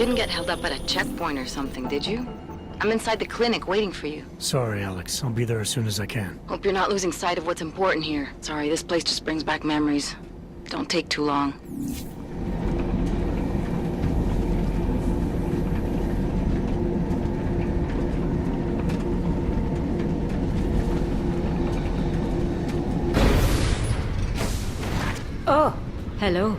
Didn't get held up at a checkpoint or something, did you? I'm inside the clinic waiting for you. Sorry, Alex. I'll be there as soon as I can. Hope you're not losing sight of what's important here. Sorry, this place just brings back memories. Don't take too long. Oh, hello.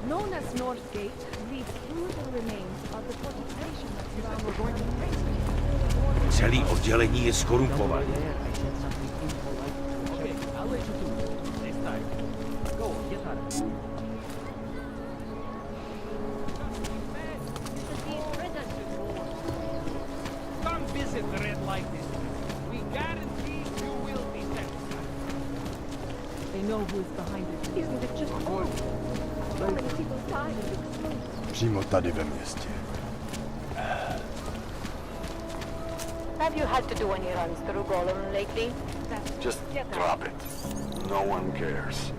Known as North Gate, leads through the remains of the fortification that surrounds the Celý oddělení je skorumpované. Come visit the Red Light District. We guarantee you will be satisfied. They know who is behind it. Isn't it just horrible? So many people died in the explosion. Přímo tady ve městě. Have you had to do any runs through Golem lately? Just drop it. No one cares.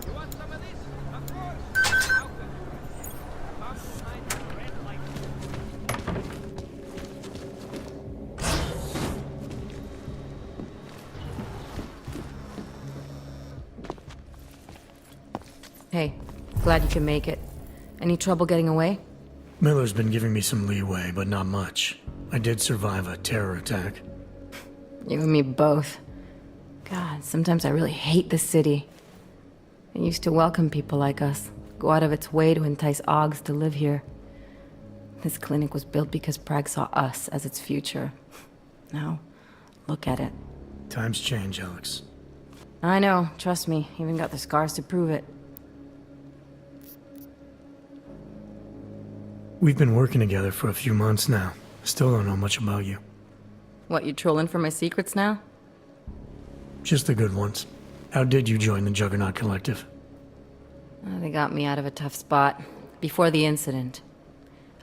You want some of this? Of course. Welcome. Come find the Red Light Hey, glad you can make it. Any trouble getting away? Miller's been giving me some leeway, but not much. I did survive a terror attack. You and me both. God, sometimes I really hate this city. It used to welcome people like us, go out of its way to entice Augs to live here. This clinic was built because Prague saw us as its future. Now, look at it. Times change, Alex. I know, trust me, even got the scars to prove it. We've been working together for a few months now. Still don't know much about you. What, you trolling for my secrets now? Just the good ones. How did you join the Juggernaut Collective? They got me out of a tough spot. Before the incident.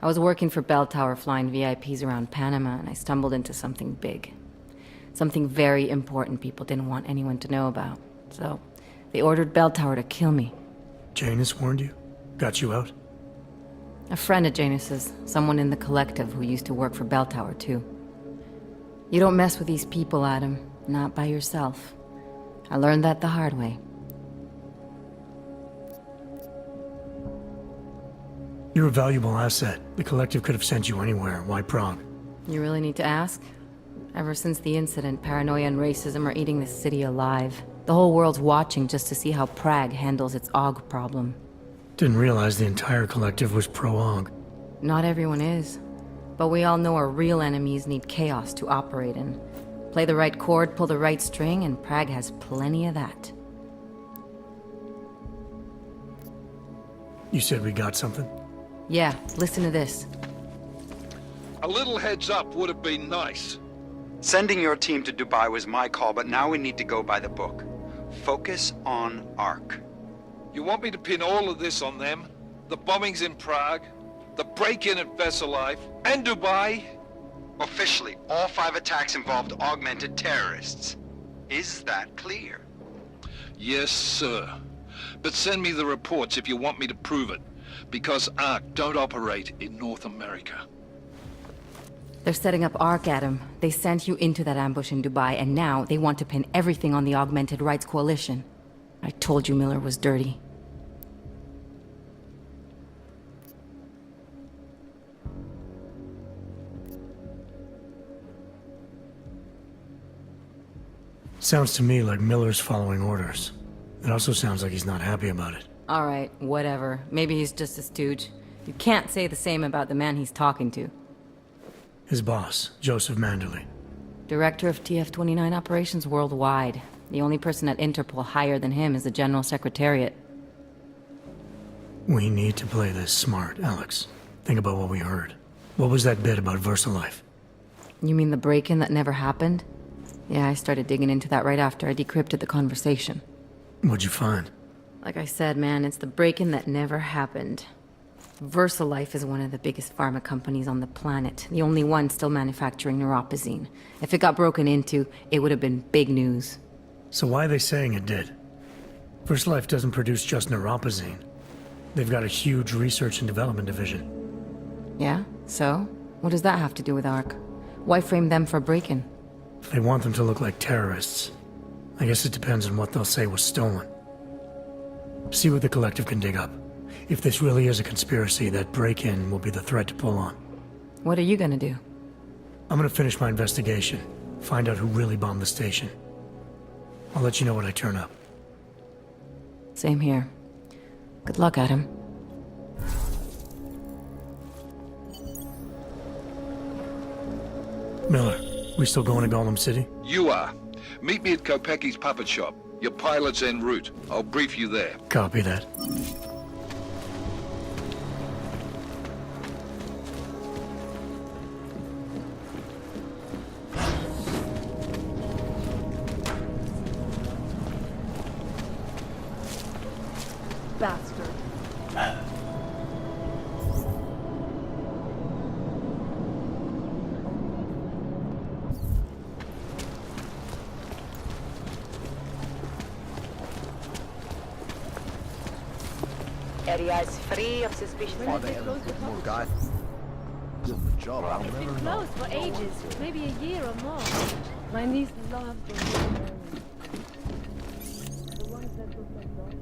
I was working for Bell Tower flying VIPs around Panama, and I stumbled into something big. Something very important people didn't want anyone to know about. So, they ordered Bell Tower to kill me. Janus warned you? Got you out? A friend of Janus's, someone in the collective who used to work for Bell Tower too. You don't mess with these people, Adam. Not by yourself. I learned that the hard way. You're a valuable asset. The collective could have sent you anywhere. Why Prague? You really need to ask? Ever since the incident, paranoia and racism are eating this city alive. The whole world's watching just to see how Prague handles its AUG problem. Didn't realize the entire collective was pro-Aug. Not everyone is. But we all know our real enemies need chaos to operate in. Play the right chord, pull the right string, and Prague has plenty of that. You said we got something? Yeah, listen to this. A little heads up would have been nice. Sending your team to Dubai was my call, but now we need to go by the book. Focus on ARC. You want me to pin all of this on them? The bombings in Prague, the break-in at Veselaiv, and Dubai? Officially, all 5 attacks involved augmented terrorists. Is that clear? Yes, sir. But send me the reports if you want me to prove it, because ARC don't operate in North America. They're setting up ARC, Adam. They sent you into that ambush in Dubai, and now they want to pin everything on the Augmented Rights Coalition. I told you Miller was dirty. Sounds to me like Miller's following orders. It also sounds like he's not happy about it. All right, whatever. Maybe he's just a stooge. You can't say the same about the man he's talking to. His boss, Joseph Manderley. Director of TF-29 operations worldwide. The only person at Interpol higher than him is the General Secretariat. We need to play this smart, Alex. Think about what we heard. What was that bit about VersaLife? You mean the break-in that never happened? Yeah, I started digging into that right after I decrypted the conversation. What'd you find? Like I said, man, it's the break-in that never happened. VersaLife is one of the biggest pharma companies on the planet, the only one still manufacturing neuropozyne. If it got broken into, it would have been big news. So why are they saying it did? VersaLife doesn't produce just neuropozyne. They've got a huge research and development division. Yeah? So? What does that have to do with ARC? Why frame them for break-in? They want them to look like terrorists. I guess it depends on what they'll say was stolen. See what the Collective can dig up. If this really is a conspiracy, that break-in will be the thread to pull on. What are you gonna do? I'm gonna finish my investigation, find out who really bombed the station. I'll let you know when I turn up. Same here. Good luck, Adam. Miller, we still going to Golem City? You are. Meet me at Kopecki's puppet shop. Your pilot's en route. I'll brief you there. Copy that. Bastard. Area is free of suspicion. When did they close the pub? It's been closed for ages, maybe a year or more. My niece loves those. The ones that look like dogs.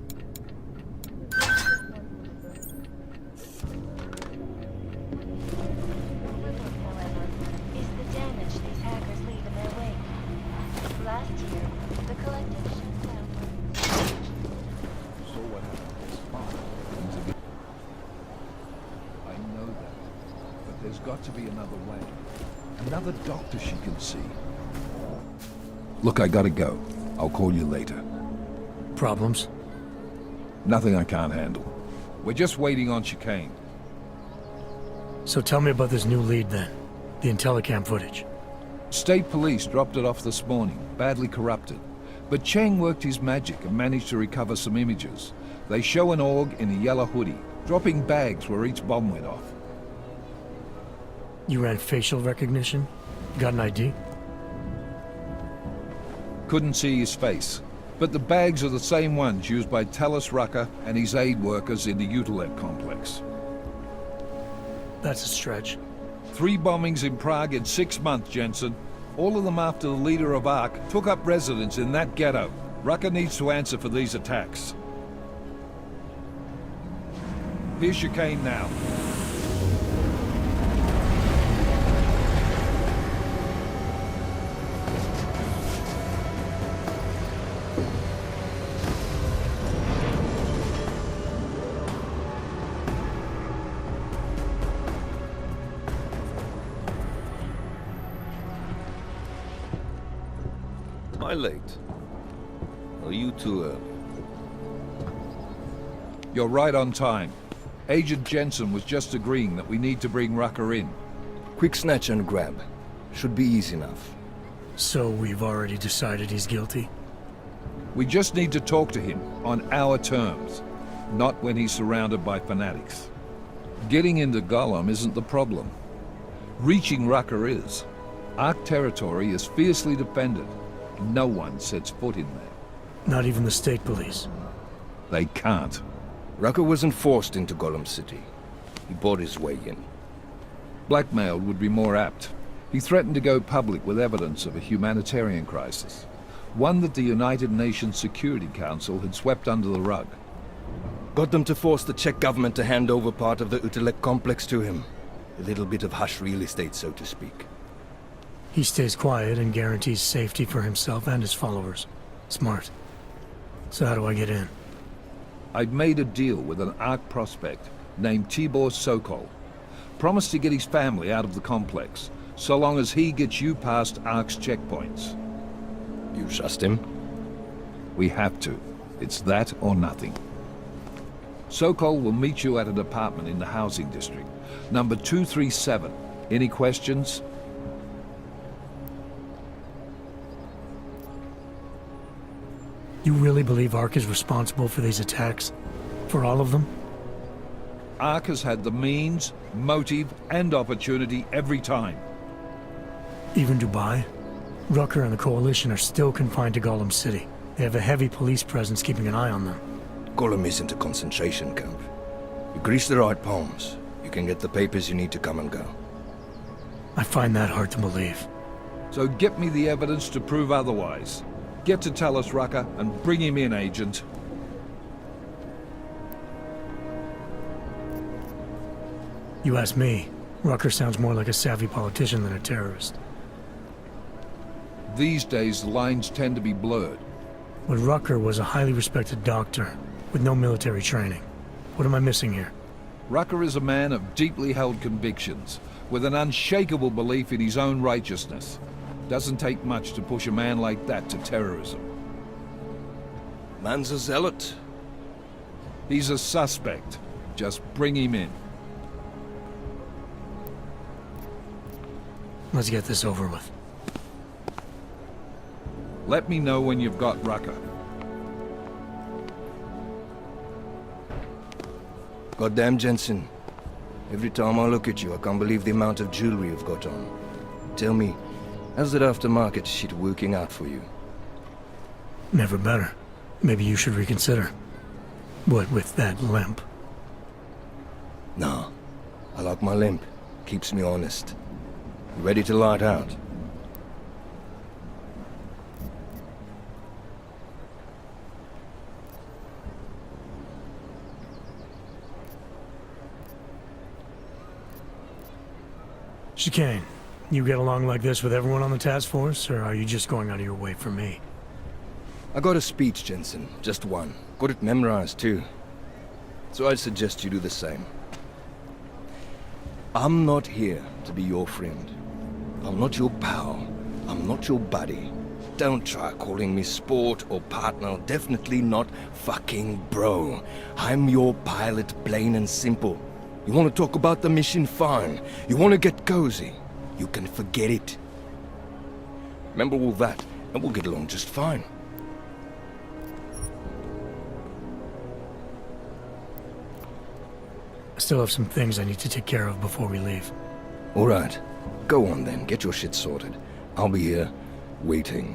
However, is the damage these hackers leave in their wake. Last year, the Collective shut down. So what happened? I know that, but there's got to be another way. Another doctor she can see. Look, I gotta go. I'll call you later. Problems? Nothing I can't handle. We're just waiting on chicane. So tell me about this new lead then. The Intellicam footage. State police dropped it off this morning, badly corrupted. But Cheng worked his magic and managed to recover some images. They show an org in a yellow hoodie, dropping bags where each bomb went off. You ran facial recognition? Got an ID? Couldn't see his face. But the bags are the same ones used by Talos Rucker and his aid workers in the Utilet complex. That's a stretch. 3 bombings in Prague in 6 months, Jensen. All of them after the leader of ARC took up residence in that ghetto. Rucker needs to answer for these attacks. Here's chicane now. Am I late? Are you too early? You're right on time. Agent Jensen was just agreeing that we need to bring Rucker in. Quick snatch and grab. Should be easy enough. So we've already decided he's guilty? We just need to talk to him on our terms, not when he's surrounded by fanatics. Getting into Golem isn't the problem. Reaching Rucker is. ARC territory is fiercely defended. No one sets foot in there. Not even the state police? They can't. Rucker wasn't forced into Golem City. He bought his way in. Blackmailed would be more apt. He threatened to go public with evidence of a humanitarian crisis. One that the United Nations Security Council had swept under the rug. Got them to force the Czech government to hand over part of the Utilet complex to him. A little bit of hush real estate, so to speak. He stays quiet and guarantees safety for himself and his followers. Smart. So how do I get in? I'd made a deal with an ARC prospect named Tibor Sokol. Promised to get his family out of the complex, so long as he gets you past ARC's checkpoints. You trust him? We have to. It's that or nothing. Sokol will meet you at an apartment in the housing district. Number 237. Any questions? You really believe Ark is responsible for these attacks? For all of them? Ark has had the means, motive, and opportunity every time. Even Dubai? Rucker and the Coalition are still confined to Gollum City. They have a heavy police presence keeping an eye on them. Gollum isn't a concentration camp. You grease the right palms, you can get the papers you need to come and go. I find that hard to believe. So get me the evidence to prove otherwise. Get to Talus Rucker and bring him in, Agent. You ask me, Rucker sounds more like a savvy politician than a terrorist. These days, the lines tend to be blurred. But Rucker was a highly respected doctor, with no military training. What am I missing here? Rucker is a man of deeply held convictions, with an unshakable belief in his own righteousness. Doesn't take much to push a man like that to terrorism. Man's a zealot. He's a suspect. Just bring him in. Let's get this over with. Let me know when you've got Rucker. Goddamn, Jensen. Every time I look at you, I can't believe the amount of jewelry you've got on. Tell me, how's that aftermarket shit working out for you? Never better. Maybe you should reconsider. What with that limp? Nah. I like my limp. Keeps me honest. You ready to light out? Chicane, you get along like this with everyone on the task force, or are you just going out of your way for me? I got a speech, Jensen. Just one. Got it memorized, too. So I'd suggest you do the same. I'm not here to be your friend. I'm not your pal. I'm not your buddy. Don't try calling me sport or partner. Definitely not fucking bro. I'm your pilot, plain and simple. You want to talk about the mission? Fine. You want to get cozy? You can forget it. Remember all that, and we'll get along just fine. I still have some things I need to take care of before we leave. All right. Go on then. Get your shit sorted. I'll be here, waiting.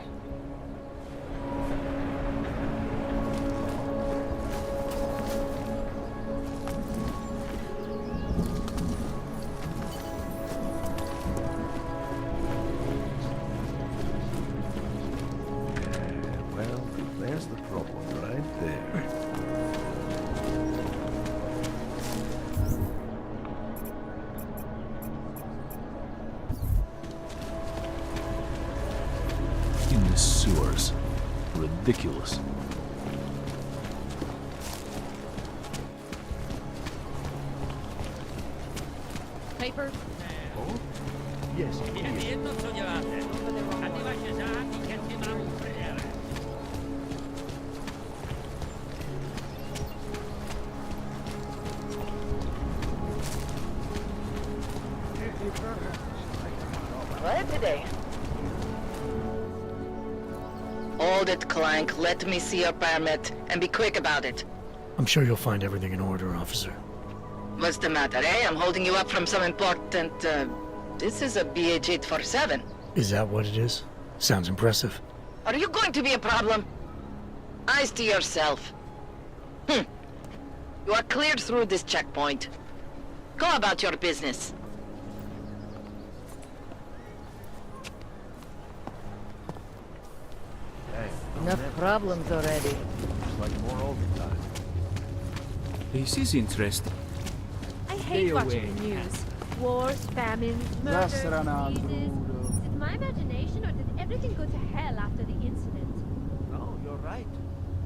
Well, there's the problem right there. In the sewers. Ridiculous. Papers? Oh? Yes, please. What today? Hold it, Clank. Let me see your permit, and be quick about it. I'm sure you'll find everything in order, officer. What's the matter, eh? I'm holding you up from some important, This is a BH-847. Is that what it is? Sounds impressive. Are you going to be a problem? Eyes to yourself. You are cleared through this checkpoint. Go about your business. Enough problems already. Looks like more overtime. This is interesting. I hate watching the news. Wars, famines, murders, diseases. Is it my imagination or did everything go to hell after the incident? No, you're right.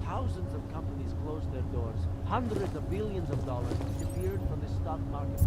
Thousands of companies closed their doors. Hundreds of billions of dollars disappeared from the stock market.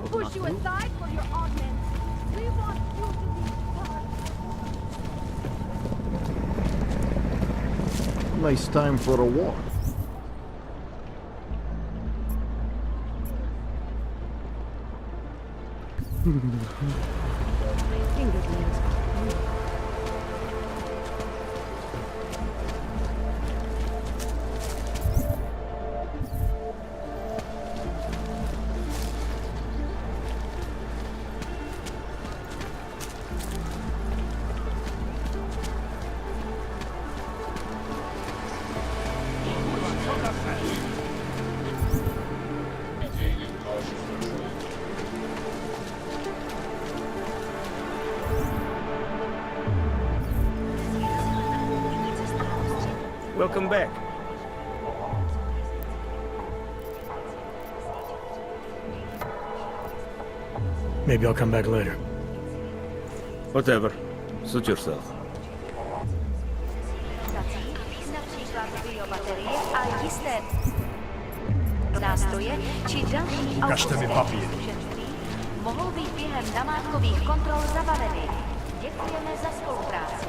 Don't push you aside for your augments. We want you to be part. Nice time for a walk. Welcome back. Maybe I'll come back later. Whatever. Suit yourself. Nástroje či další Ukažte mi papír. mohou být během namátkových kontrol zabaveny. Děkujeme za spolupráci.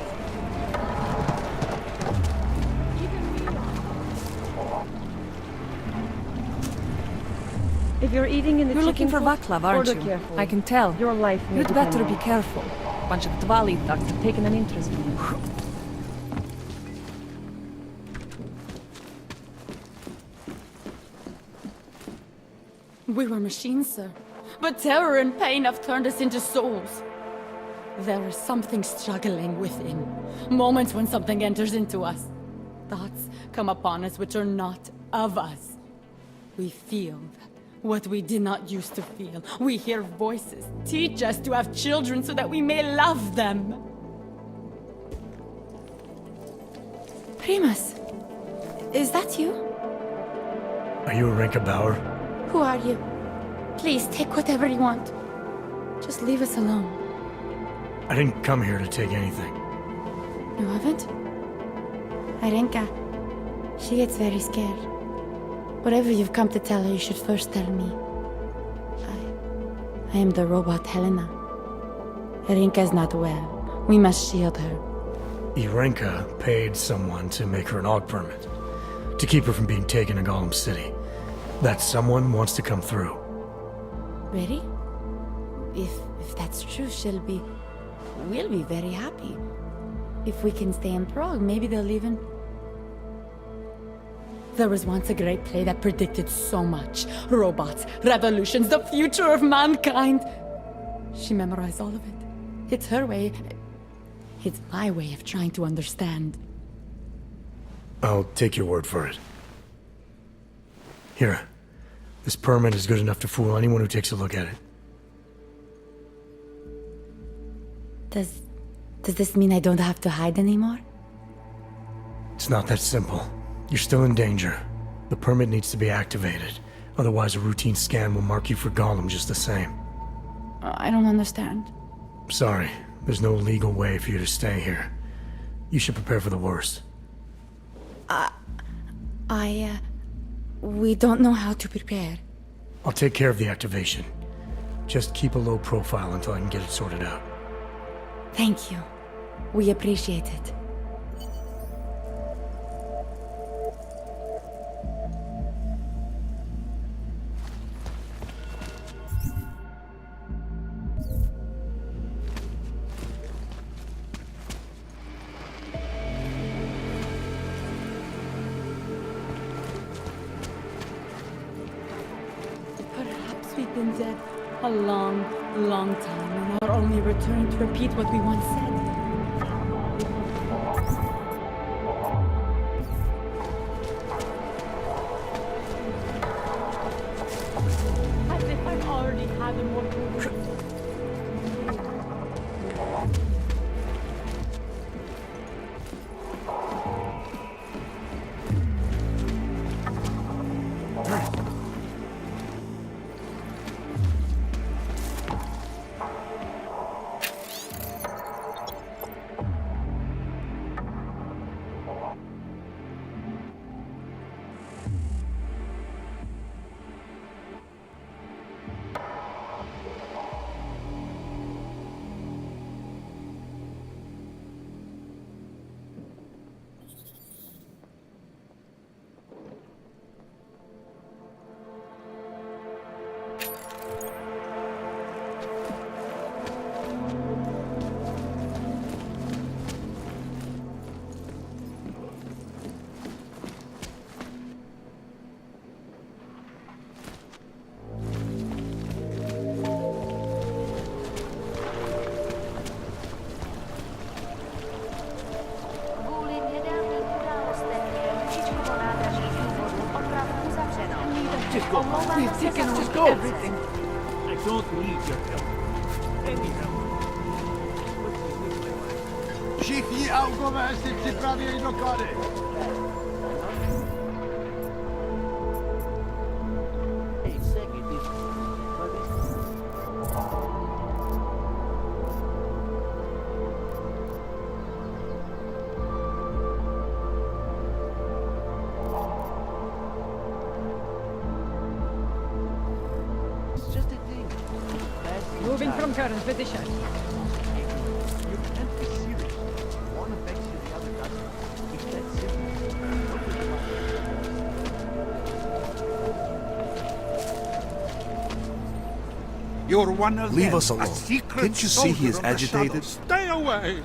If you're eating in the You're looking for chicken Vaclav, aren't order you? carefully. I can tell. Your life may You'd depend better on be it. careful. Bunch of Dvali thugs have taken an interest in you. We were machines, sir. But terror and pain have turned us into souls. There is something struggling within. Moments when something enters into us. Thoughts come upon us which are not of us. We feel what we did not used to feel. We hear voices teach us to have children so that we may love them. Primus, is that you? Are you Arinka Bauer? Who are you? Please, take whatever you want. Just leave us alone. I didn't come here to take anything. You haven't? Arenka, she gets very scared. Whatever you've come to tell her, you should first tell me. I am the robot Helena. Arenka is not well. We must shield her. Irenka paid someone to make her an AUG permit. To keep her from being taken to Gollum City. That someone wants to come through. Ready? If that's true, we'll be very happy. If we can stay in Prague, maybe they'll even... There was once a great play that predicted so much. Robots, revolutions, the future of mankind. She memorized all of it. It's her way. It's my way of trying to understand. I'll take your word for it. Here. This permit is good enough to fool anyone who takes a look at it. Does this mean I don't have to hide anymore? It's not that simple. You're still in danger. The permit needs to be activated. Otherwise, a routine scan will mark you for Gollum just the same. I don't understand. Sorry. There's no legal way for you to stay here. You should prepare for the worst. We don't know how to prepare. I'll take care of the activation. Just keep a low profile until I can get it sorted out. Thank you. We appreciate it. Perhaps we've been dead a long, long time and are only returning to repeat what we once said. As if I've already had a more Just go. Please, just go. Everything. I don't need your help. Any help. Všichni augové si připravěj doklady. Moving from current position. You can't be serious. One affects you, the other doesn't. It's that simple. You're one of Leave them, us alone. a secret Can't you see he is soldier of the agitated? shadows. Stay away!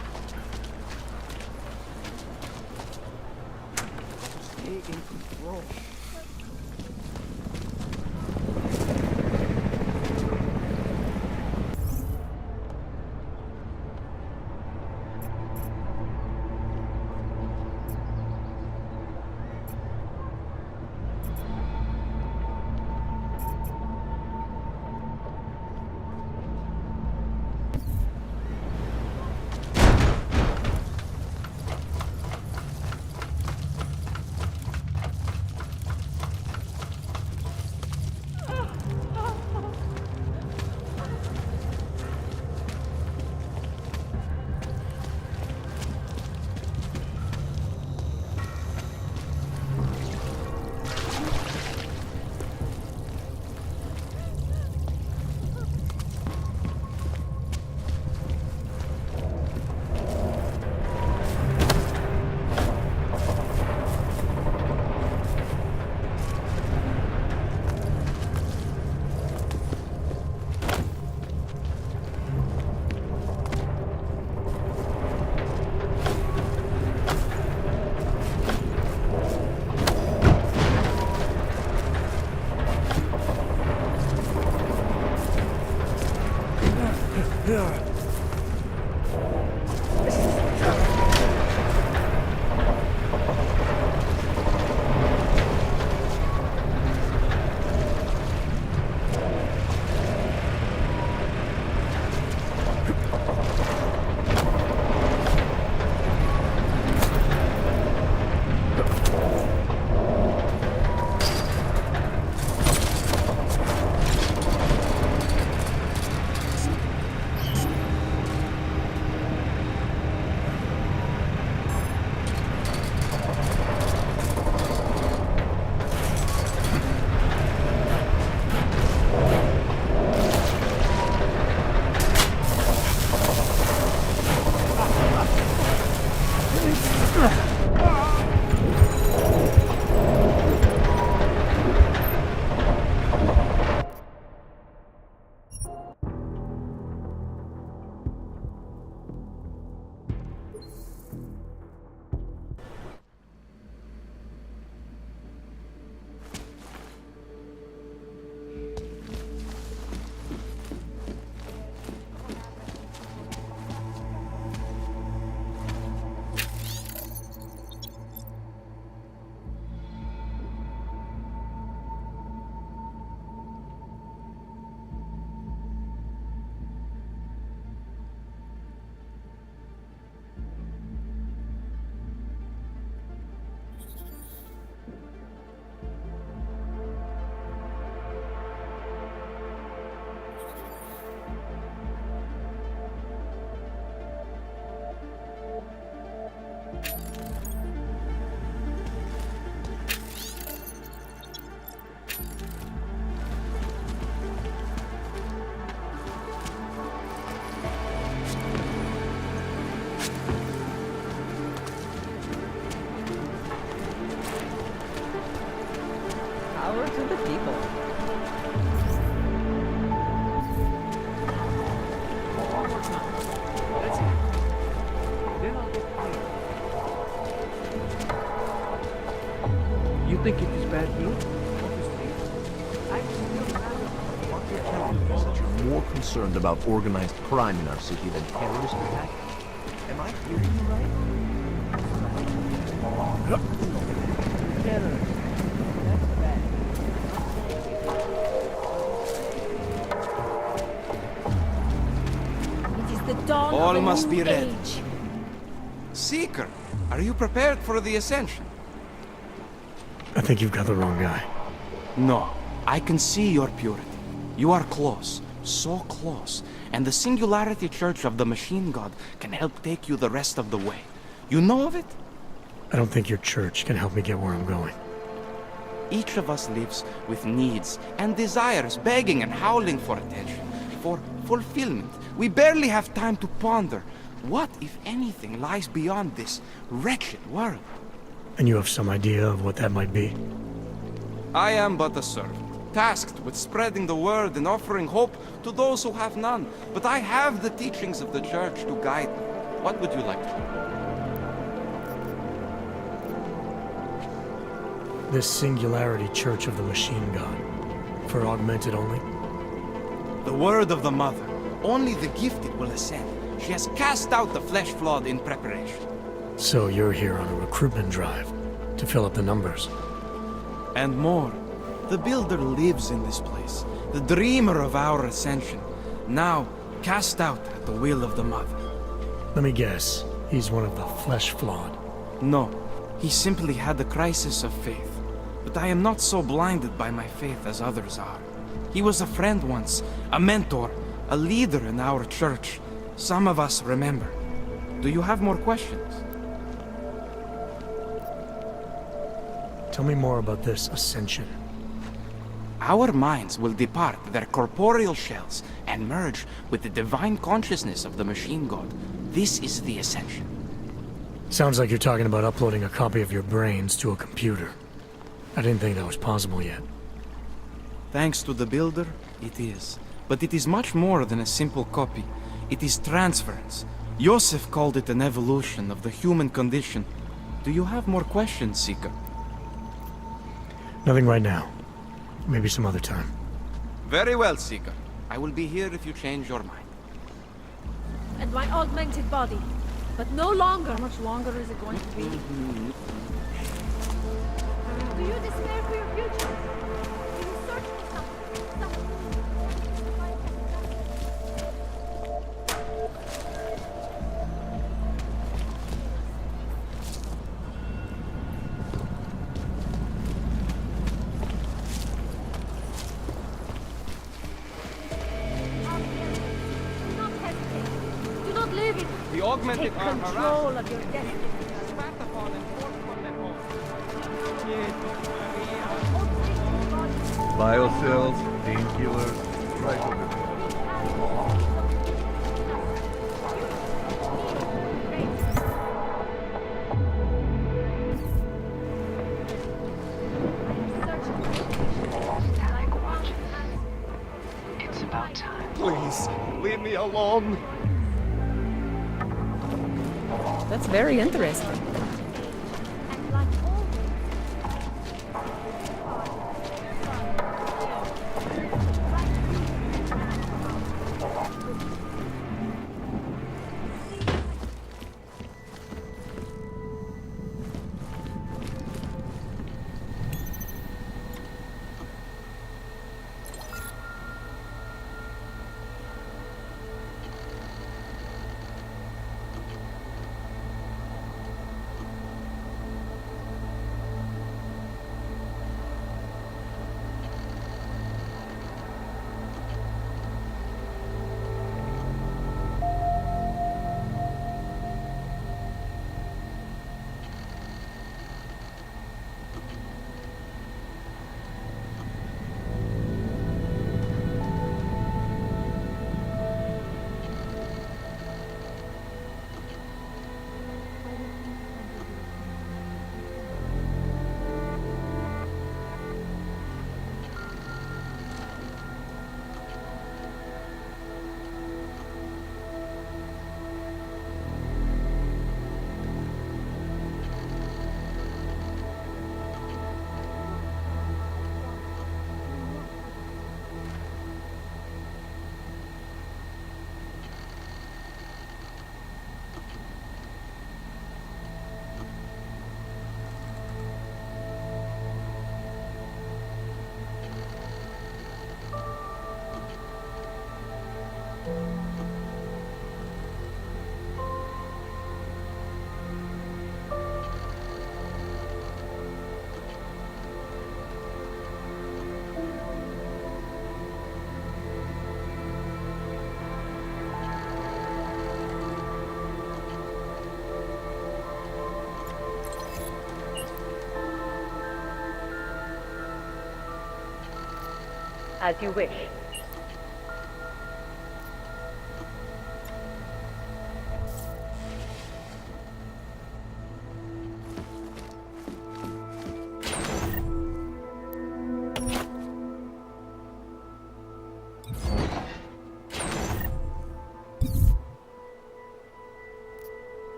Stay in control. Power to the people. That's it. Then I'll get clean. You think it is bad news? Obviously. I still have what you're telling me. That you're more concerned about organized crime in our city than terrorist attacks. Am I hearing you right? Terrorists. That's bad. It is the dawn All of a must new be ready. age. Seeker, are you prepared for the ascension? I think you've got the wrong guy. No, I can see your purity. You are close, so close, and the Singularity Church of the Machine God can help take you the rest of the way. You know of it? I don't think your church can help me get where I'm going. Each of us lives with needs and desires, begging and howling for attention, for fulfillment. We barely have time to ponder what, if anything, lies beyond this wretched world. And you have some idea of what that might be? I am but a servant, tasked with spreading the word and offering hope to those who have none. But I have the teachings of the church to guide me. What would you like to know? This Singularity Church of the Machine God. For augmented only? The word of the Mother. Only the gifted will ascend. She has cast out the flesh-flawed in preparation. So you're here on a recruitment drive to fill up the numbers. And more. The Builder lives in this place, the dreamer of our ascension, now cast out at the will of the Mother. Let me guess, he's one of the flesh-flawed. No, he simply had a crisis of faith. But I am not so blinded by my faith as others are. He was a friend once, a mentor, a leader in our church. Some of us remember. Do you have more questions? Tell me more about this ascension. Our minds will depart their corporeal shells and merge with the divine consciousness of the Machine God. This is the ascension. Sounds like you're talking about uploading a copy of your brains to a computer. I didn't think that was possible yet. Thanks to the Builder, it is. But it is much more than a simple copy. It is transference. Joseph called it an evolution of the human condition. Do you have more questions, Seeker? Nothing right now. Maybe some other time. Very well, Seeker. I will be here if you change your mind. And my augmented body. But no longer. How much longer is it going to be? Do you despair for your future? Do you search for something? Do not hesitate. Do not live it. The augmented Take are control of your destiny. spat upon and forced from their homes. Biocells, painkillers, right over there. It's about time. Please, leave me alone. That's very interesting. As you wish.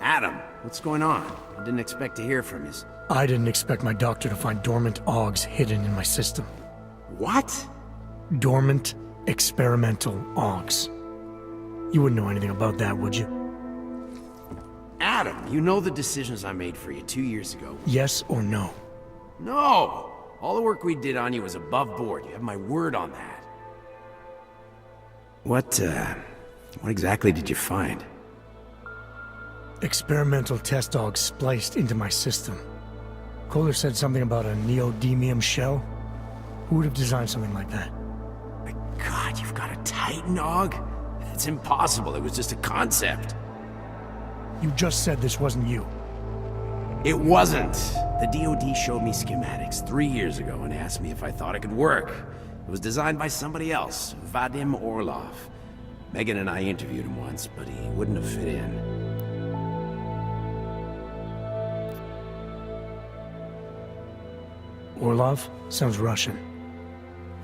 Adam, what's going on? I didn't expect to hear from you. I didn't expect my doctor to find dormant Augs hidden in my system. What? Dormant, experimental Augs. You wouldn't know anything about that, would you? Adam, you know the decisions I made for you 2 years ago. Yes or no? No! All the work we did on you was above board. You have my word on that. What exactly did you find? Experimental test Augs spliced into my system. Kohler said something about a neodymium shell. Who would have designed something like that? My God, you've got a Titan Aug? It's impossible. It was just a concept. You just said this wasn't you. It wasn't. The DoD showed me schematics 3 years ago and asked me if I thought it could work. It was designed by somebody else, Vadim Orlov. Megan and I interviewed him once, but he wouldn't have fit in. Orlov? Sounds Russian.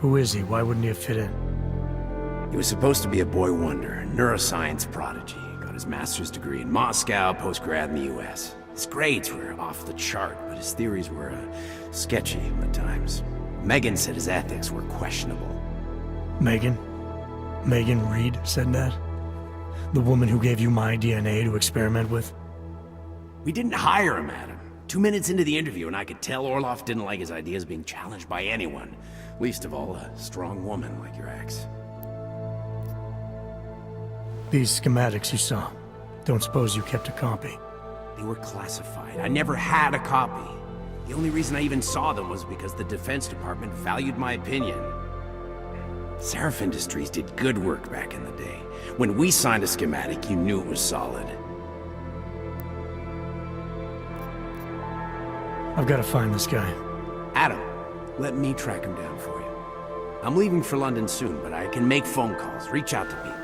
Who is he? Why wouldn't he have fit in? He was supposed to be a boy wonder, a neuroscience prodigy. Got his master's degree in Moscow, post-grad in the US. His grades were off the chart, but his theories were sketchy at times. Megan said his ethics were questionable. Megan? Megan Reed said that? The woman who gave you my DNA to experiment with? We didn't hire him, Adam. 2 minutes into the interview, and I could tell Orlov didn't like his ideas being challenged by anyone. Least of all, a strong woman like your ex. These schematics you saw, don't suppose you kept a copy? They were classified. I never had a copy. The only reason I even saw them was because the Defense Department valued my opinion. Seraph Industries did good work back in the day. When we signed a schematic, you knew it was solid. I've got to find this guy. Adam, let me track him down for you. I'm leaving for London soon, but I can make phone calls, reach out to people.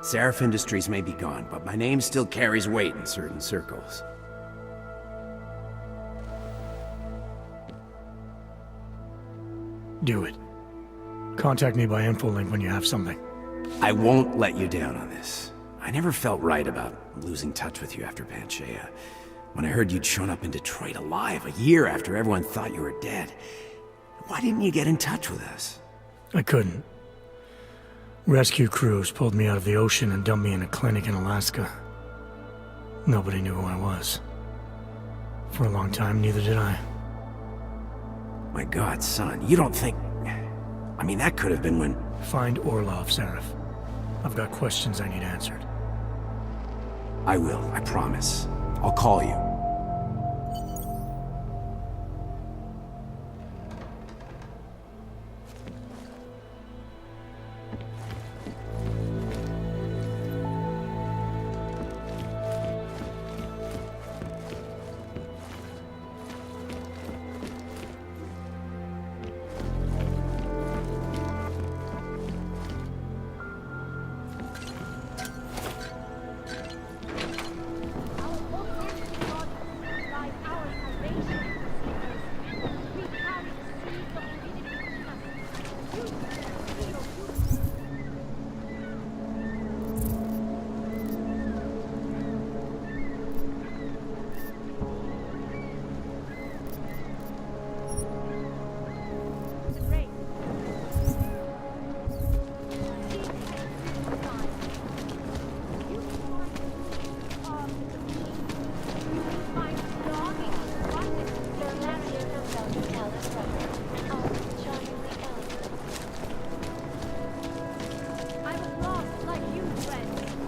Seraph Industries may be gone, but my name still carries weight in certain circles. Do it. Contact me by infolink when you have something. I won't let you down on this. I never felt right about losing touch with you after Panchea. When I heard you'd shown up in Detroit alive a year after everyone thought you were dead. Why didn't you get in touch with us? I couldn't. Rescue crews pulled me out of the ocean and dumped me in a clinic in Alaska. Nobody knew who I was. For a long time, neither did I. My God, son, you don't think... I mean, that could have been when... Find Orlov, Seraph. I've got questions I need answered. I will, I promise. I'll call you.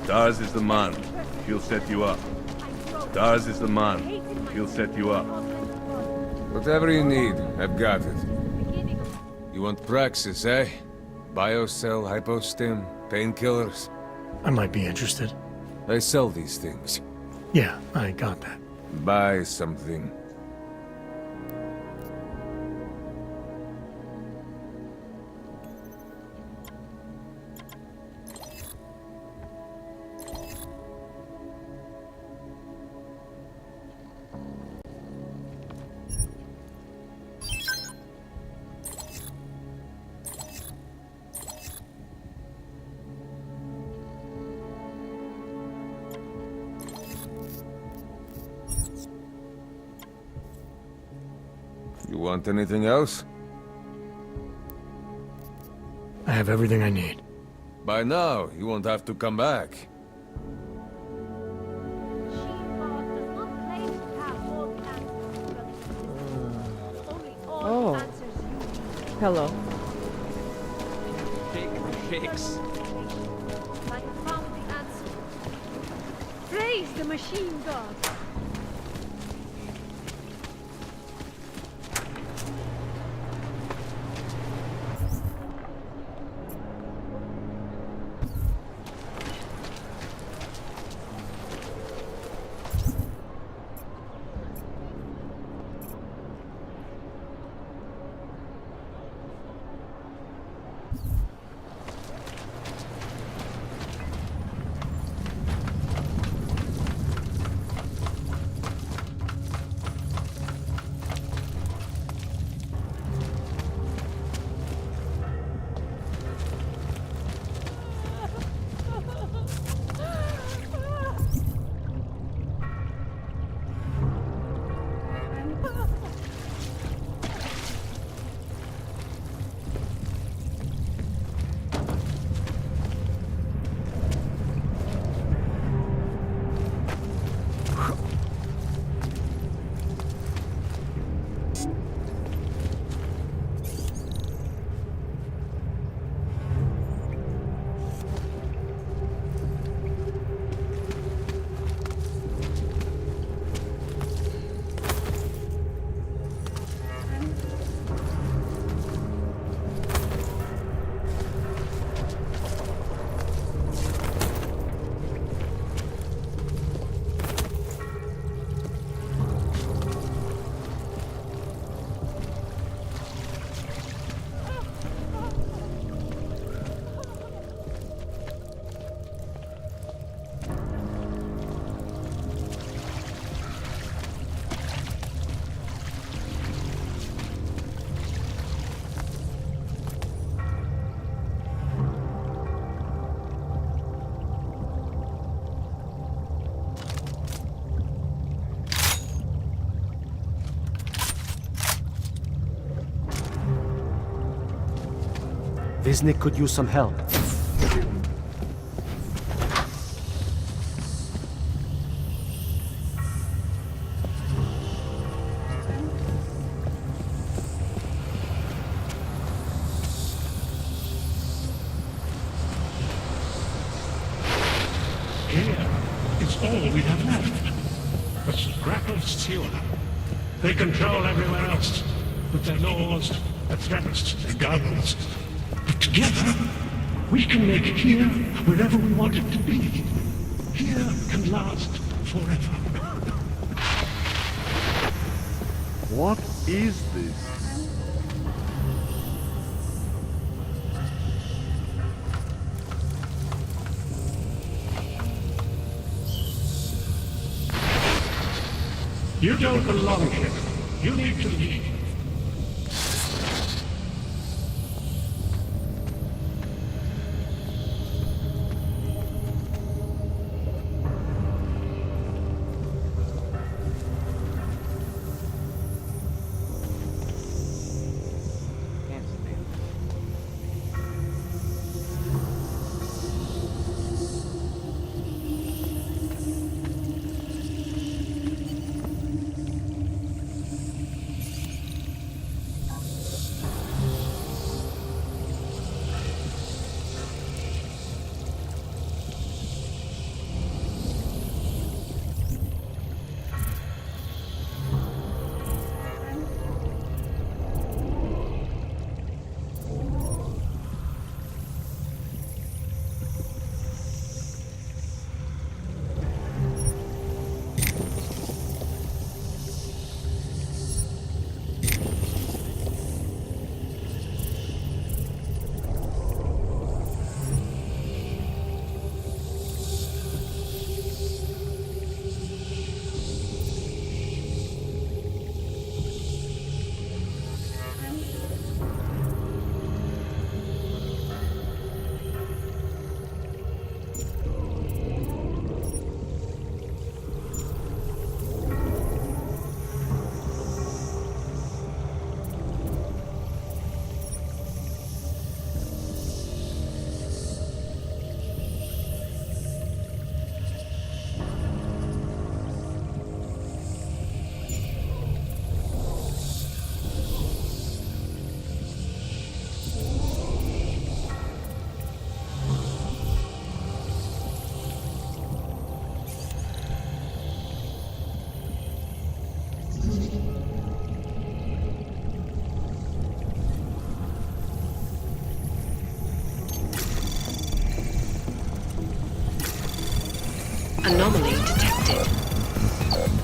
Dars is the man. He'll set you up. Dars is the man. He'll set you up. Whatever you need, I've got it. You want Praxis, eh? Biocell, hypostim, painkillers? I might be interested. I sell these things. Yeah, I got that. Buy something. You want anything else? I have everything I need. By now, you won't have to come back. Oh. Hello. Shakes. I have found the answer. Praise the machine god. Visnik could use some help. all we have left. But scrap of steel. They control everywhere else, with their laws, their threats, their guns. But together, we can make here wherever we want it to be. Here can last forever. What is this? You don't belong here. You need to leave. Anomaly detected.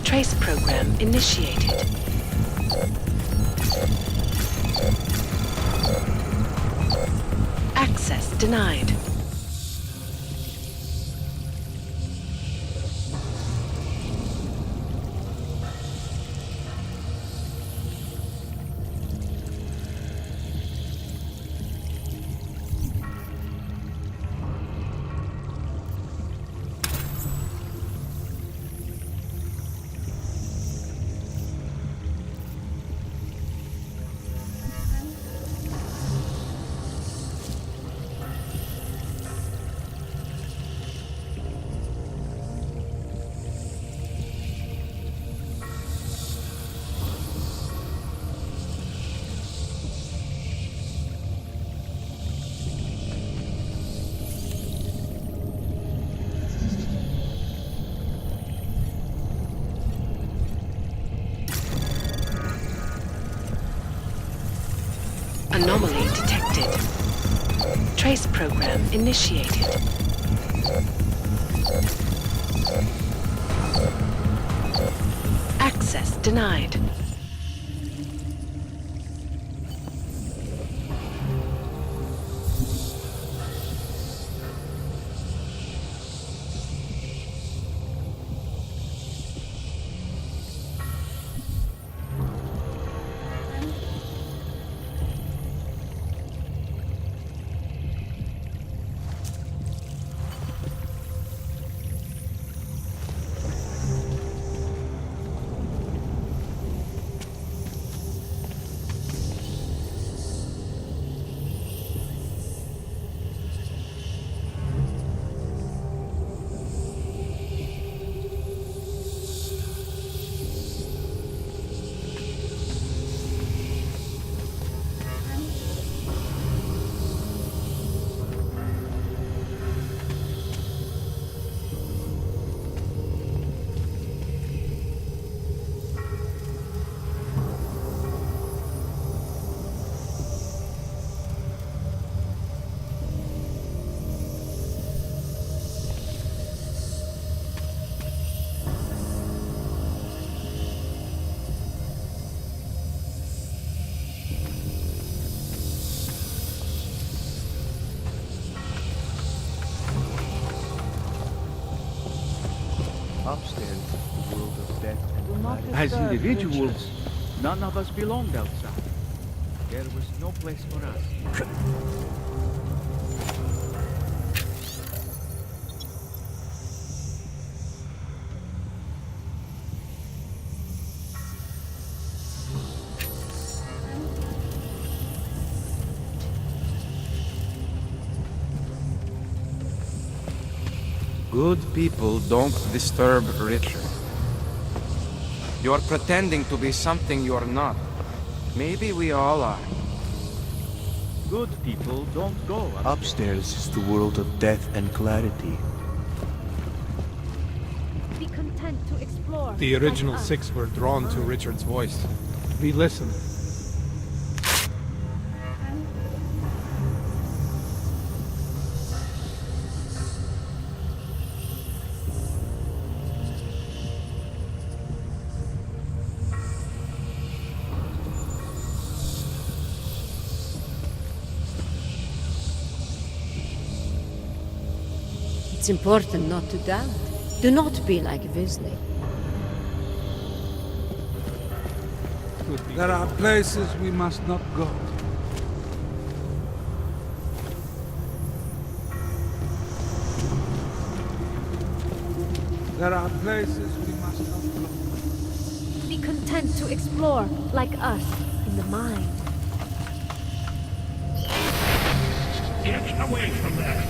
Trace program initiated. Access denied. Anomaly detected. Trace program initiated. Access denied. Upstairs is the world of death and Do not clarity. As disturb individuals, creatures. None of us belonged outside. There was no place for us. Good people don't disturb Richard. You're pretending to be something you're not. Maybe we all are. Good people don't go Upstairs is the world of death and clarity. Be content to explore. The original like us. 6 were drawn to Richard's voice. We listened. It's important not to doubt. Do not be like Visley. There are places we must not go. There are places we must not go. Be content to explore, like us, in the mind. Get away from there.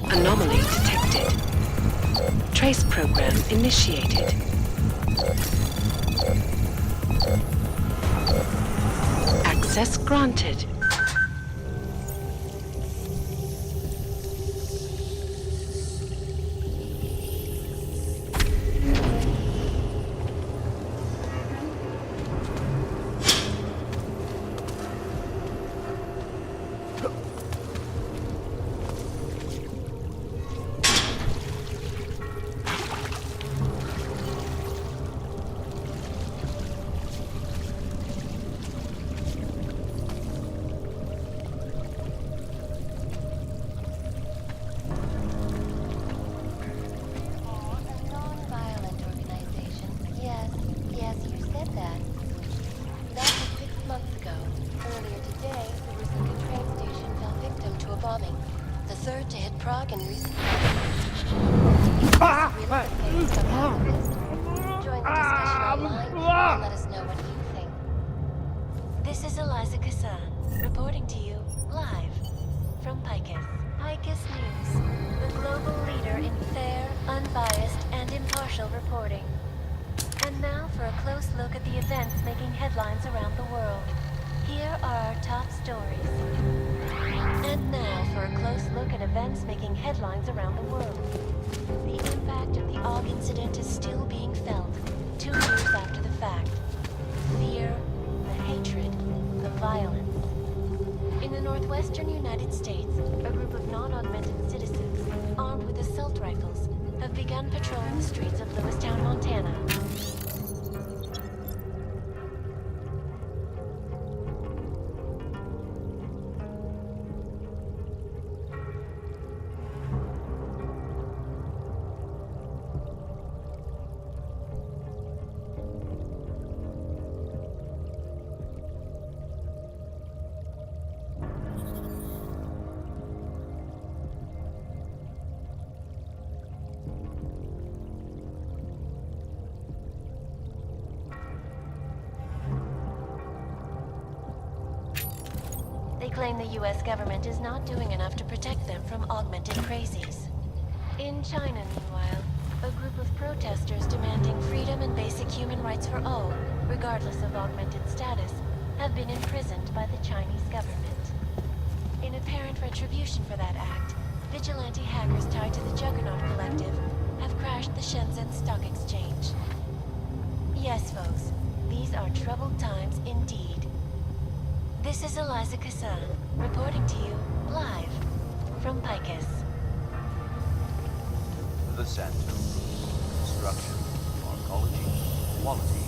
Anomaly detected. Trace program initiated. Access granted. This is Eliza Kassan, reporting to you live from Picus. Picus News, the global leader in fair, unbiased, and impartial reporting. And now for a close look at the events making headlines around the world. Here are our top stories. And now for a close look at events making headlines around the world. The impact of the Og incident is still being felt, 2 years after the fact. Fear, the hatred, the violence. In the northwestern United States, a group of non-augmented citizens, armed with assault rifles, have begun patrolling the streets of Lewistown, Montana. They claim the US government is not doing enough to protect them from augmented crazies. In China, meanwhile, A group of protesters demanding freedom and basic human rights for all, regardless of augmented status, have been imprisoned by the Chinese government. In apparent retribution for that act, vigilante hackers tied to the Juggernaut Collective have crashed the Shenzhen Stock Exchange. Yes, folks, these are troubled times indeed. This is Eliza Kassan, reporting to you, live, from Picus. The Center. Construction, arcology, quality,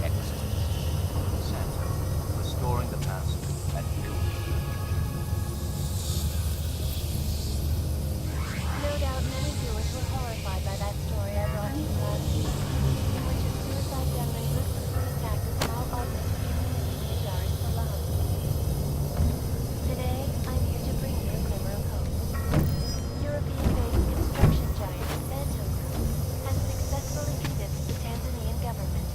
excellence. The Center. Restoring the past and building the future. No doubt many viewers were horrified by that story I brought to you last week, in which a suicide gunman ruthlessly attacked a small augmented community near Dar es Salaam. Today, I'm here to bring you a glimmer of hope. European-based construction giant Santo Group has successfully convinced the Tanzanian government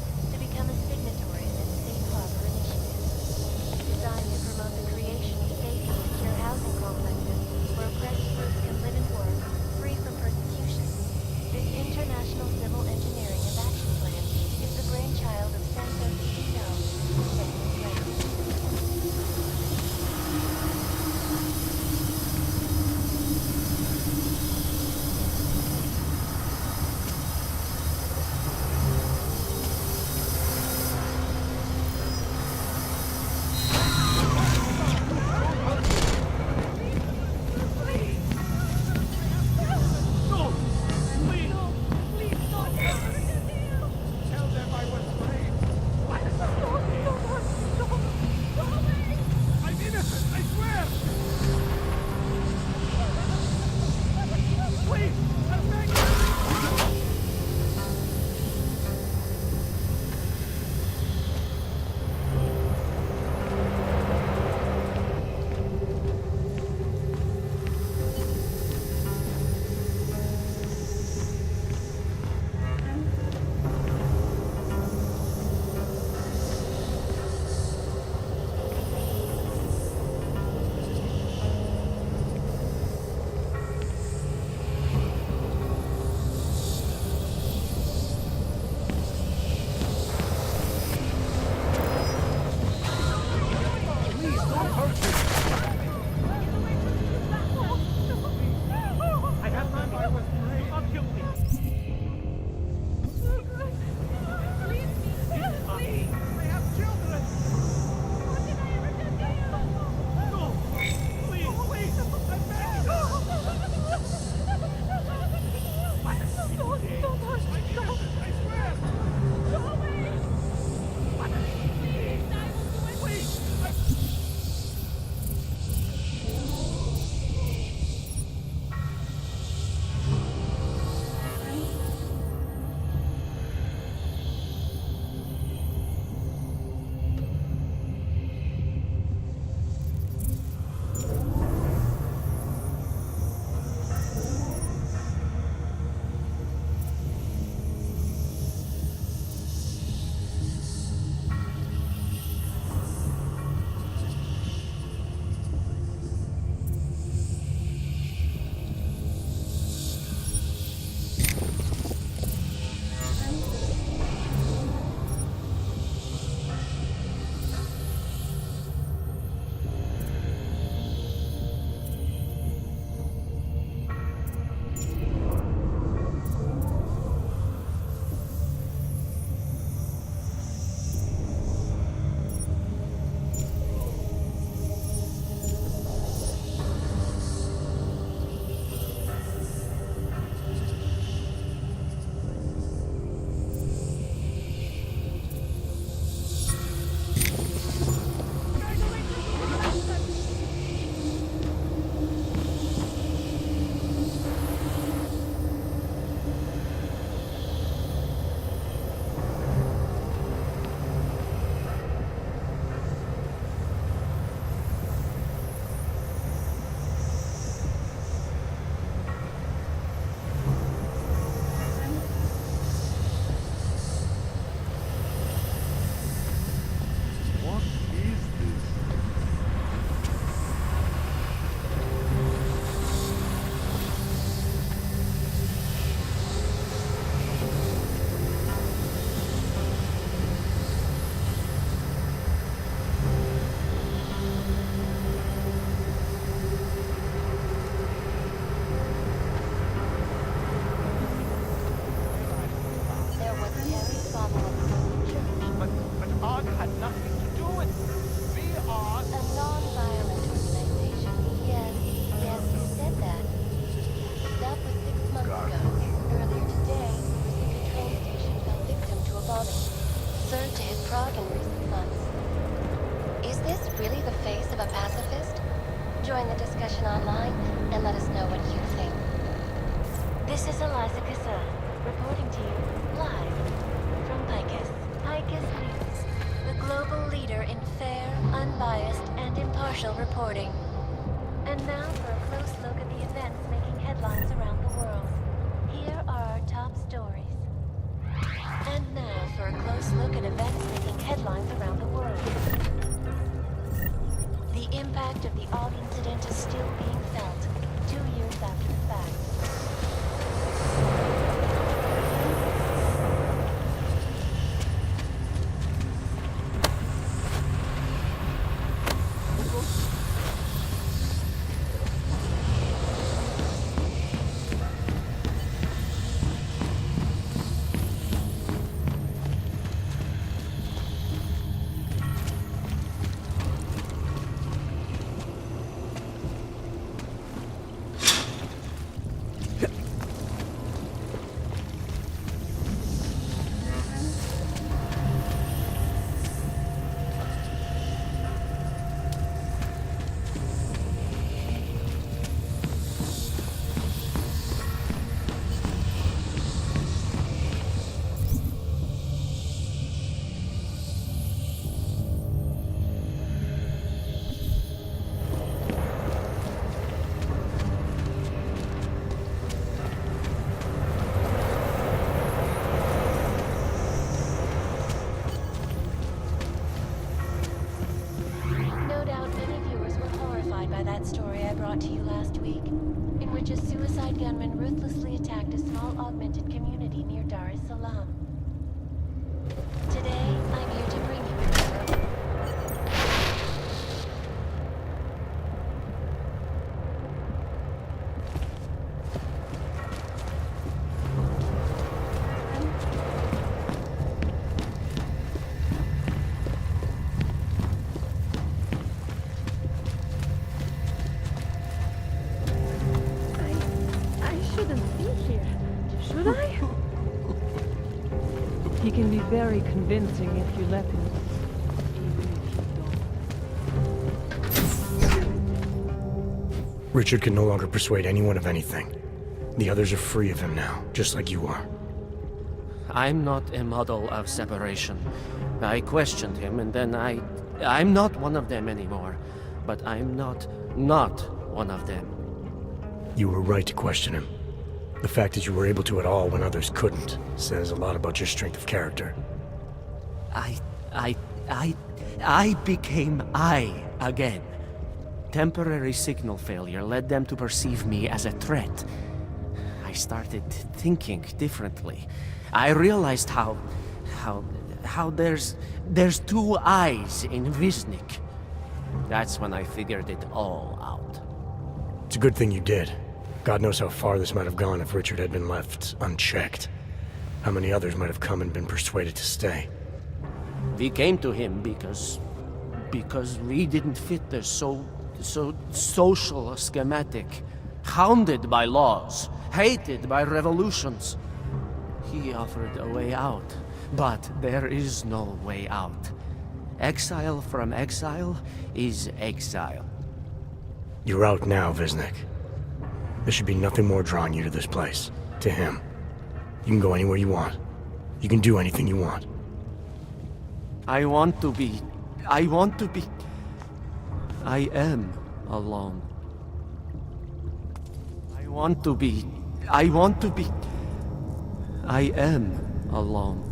leapfrog in recent months. Is this really the face of a pacifist? Join the discussion online and let us know what you think. This is Eliza Kassan, reporting to you live from Picus. Picus News, the global leader in fair, unbiased, and impartial reporting. And now for a close look at the events making headlines around the world. Here are our top stories. And now for a close look at events making headlines around the world. The impact of the Og incident is still being felt, 2 years after the fact. Story I brought to you last week, in which a suicide gunman ruthlessly attacked a small augmented community near Dar es Salaam. Today, I'm here to bring you another. He can be very convincing if you let him. Richard can no longer persuade anyone of anything. The others are free of him now, just like you are. I'm not a model of separation. I questioned him, and then I'm not one of them anymore. But I'm not one of them. You were right to question him. The fact that you were able to at all when others couldn't says a lot about your strength of character. I became I again. Temporary signal failure led them to perceive me as a threat. I started thinking differently. I realized how there's two eyes in Wisnik. That's when I figured it all out. It's a good thing you did. God knows how far this might have gone if Richard had been left unchecked. How many others might have come and been persuaded to stay. We came to him because we didn't fit the so social schematic, hounded by laws, hated by revolutions. He offered a way out, but there is no way out. Exile from exile is exile. You're out now, Wisnik. There should be nothing more drawing you to this place, to him. You can go anywhere you want. You can do anything you want. I want to be... I am alone. I am alone.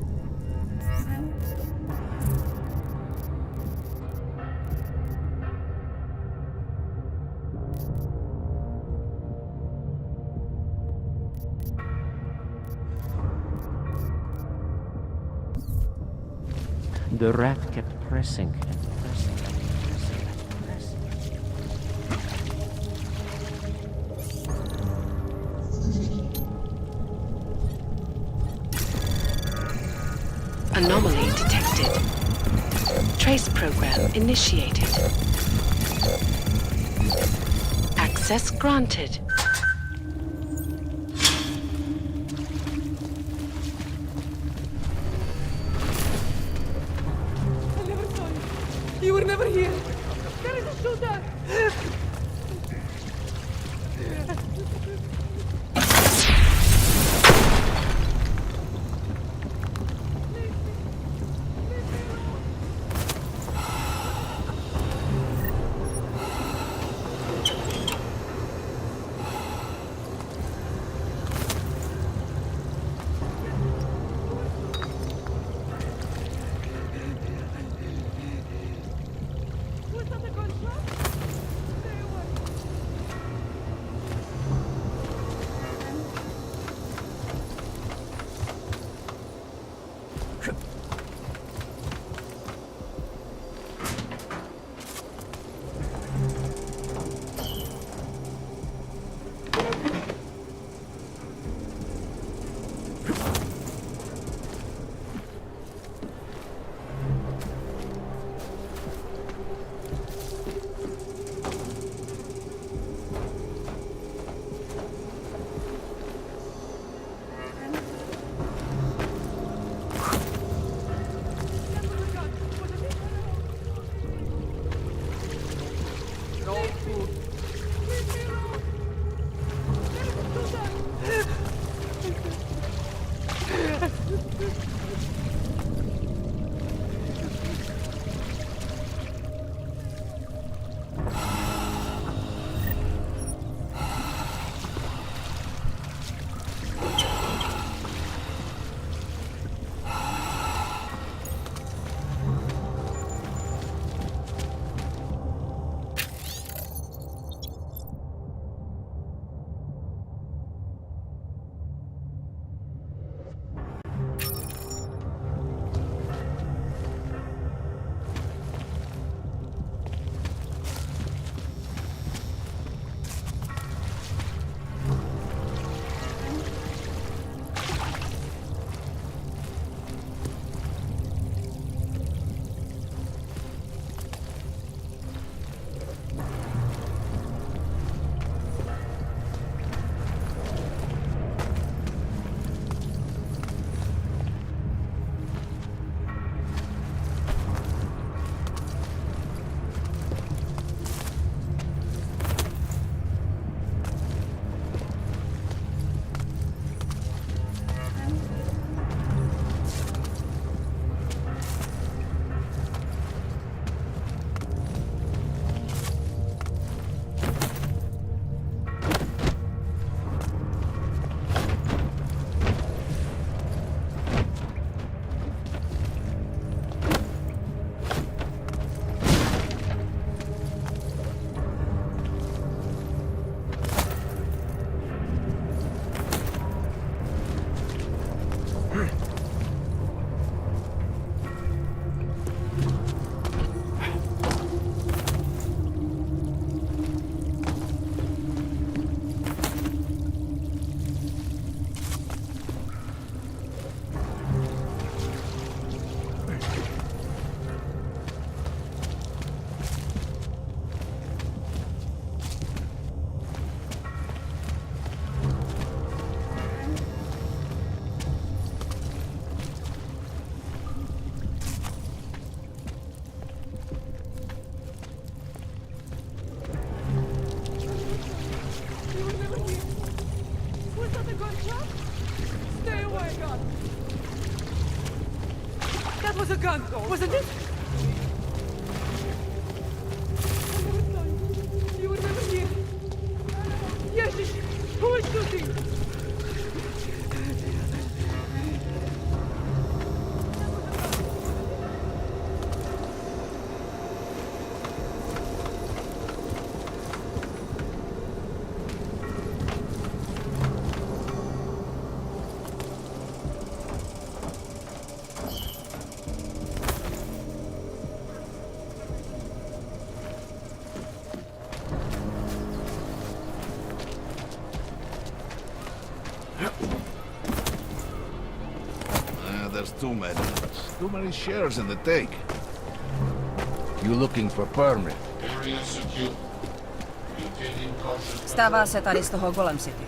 The rat kept pressing and pressing and pressing and pressing. Anomaly detected. Trace program initiated. Access granted. You were never here! There is a shooter! That was a gun, wasn't it? You were never here. Yes, who is shooting? There's too many. Too many shares in the take. You looking for permit? Stává se tady z toho Golem City.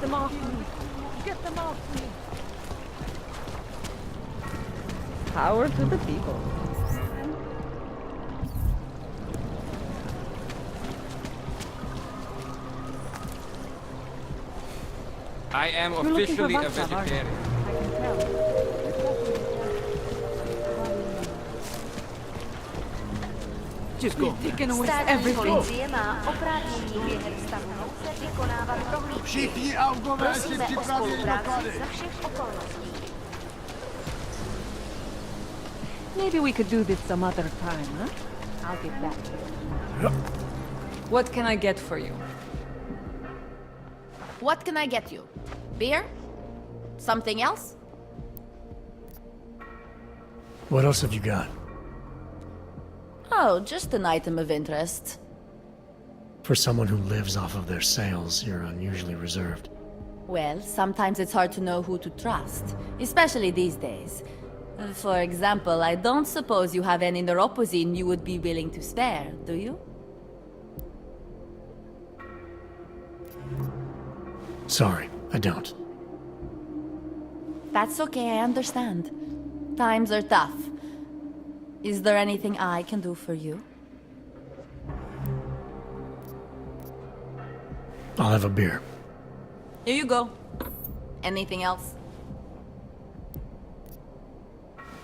them off me! Get them off me! Power to the people. I am You're looking for officially a Václav, aren't you? vegetarian. I can tell. Just go. Taking away Státní everything. policie má oprávnění během stavu nouze vykonávat prohlídky. Prosíme o spolupráci za všech okolností. Maybe we could do this some other time, huh? I'll get back to you. What can I get for you? What can I get you? Beer? Something else? What else have you got? Oh, just an item of interest. For someone who lives off of their sales, you're unusually reserved. Well, sometimes it's hard to know who to trust, especially these days. For example, I don't suppose you have any neuropozyne you would be willing to spare, do you? Sorry, I don't. That's okay, I understand. Times are tough. Is there anything I can do for you? I'll have a beer. Here you go. Anything else?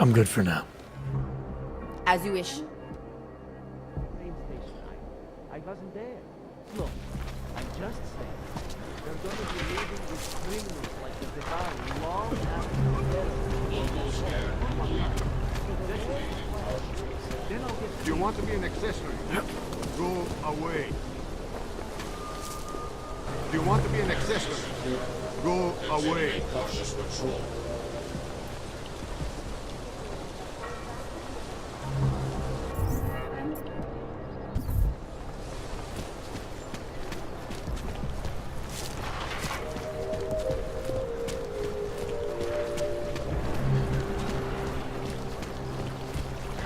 I'm good for now. As you wish. Train station. I wasn't there. Look, I just said they're going to be leaving with criminals like the Diwali long If you want to be an accessory, go away. If you want to be an accessory, go away.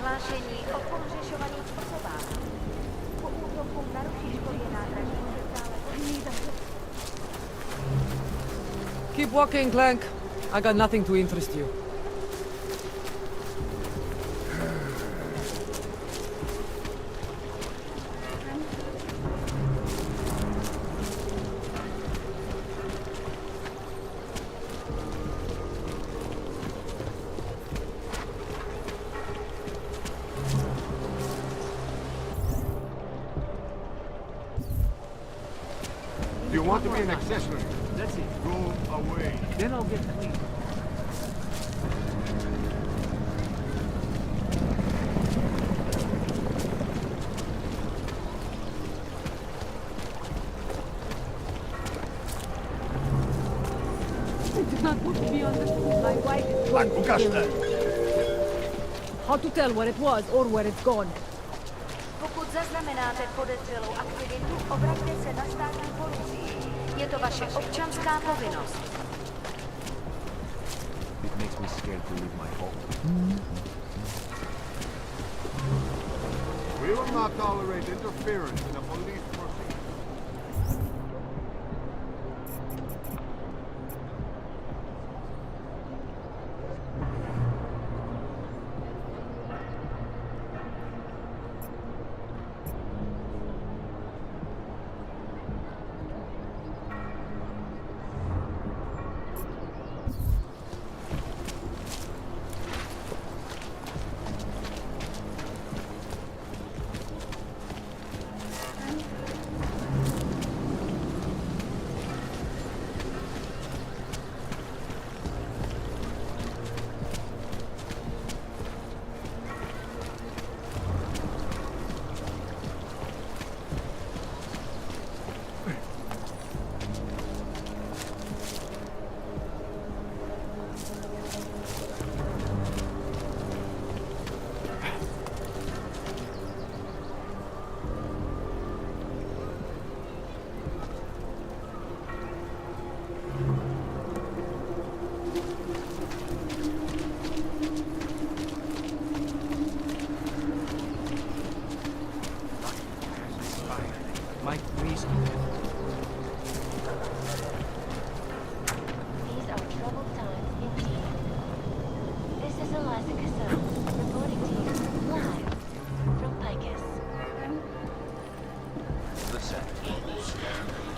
Hlášení o pohřešovaných osobách. Po útoku na rušiškově nádraží se stále odmítat. Keep walking, Clank. I got nothing to interest you. If you want to be an accessory, That's it. go away. Then I'll get clean. I did not want to be on this. My wife is going to kill me. How to tell where it was or where it's gone? Pokud zaznamenáte podezřelou aktivitu, obraťte se na státní policii. Je to vaše občanská povinnost. It makes me scared to leave my home. We will not tolerate interference in a police proceeding.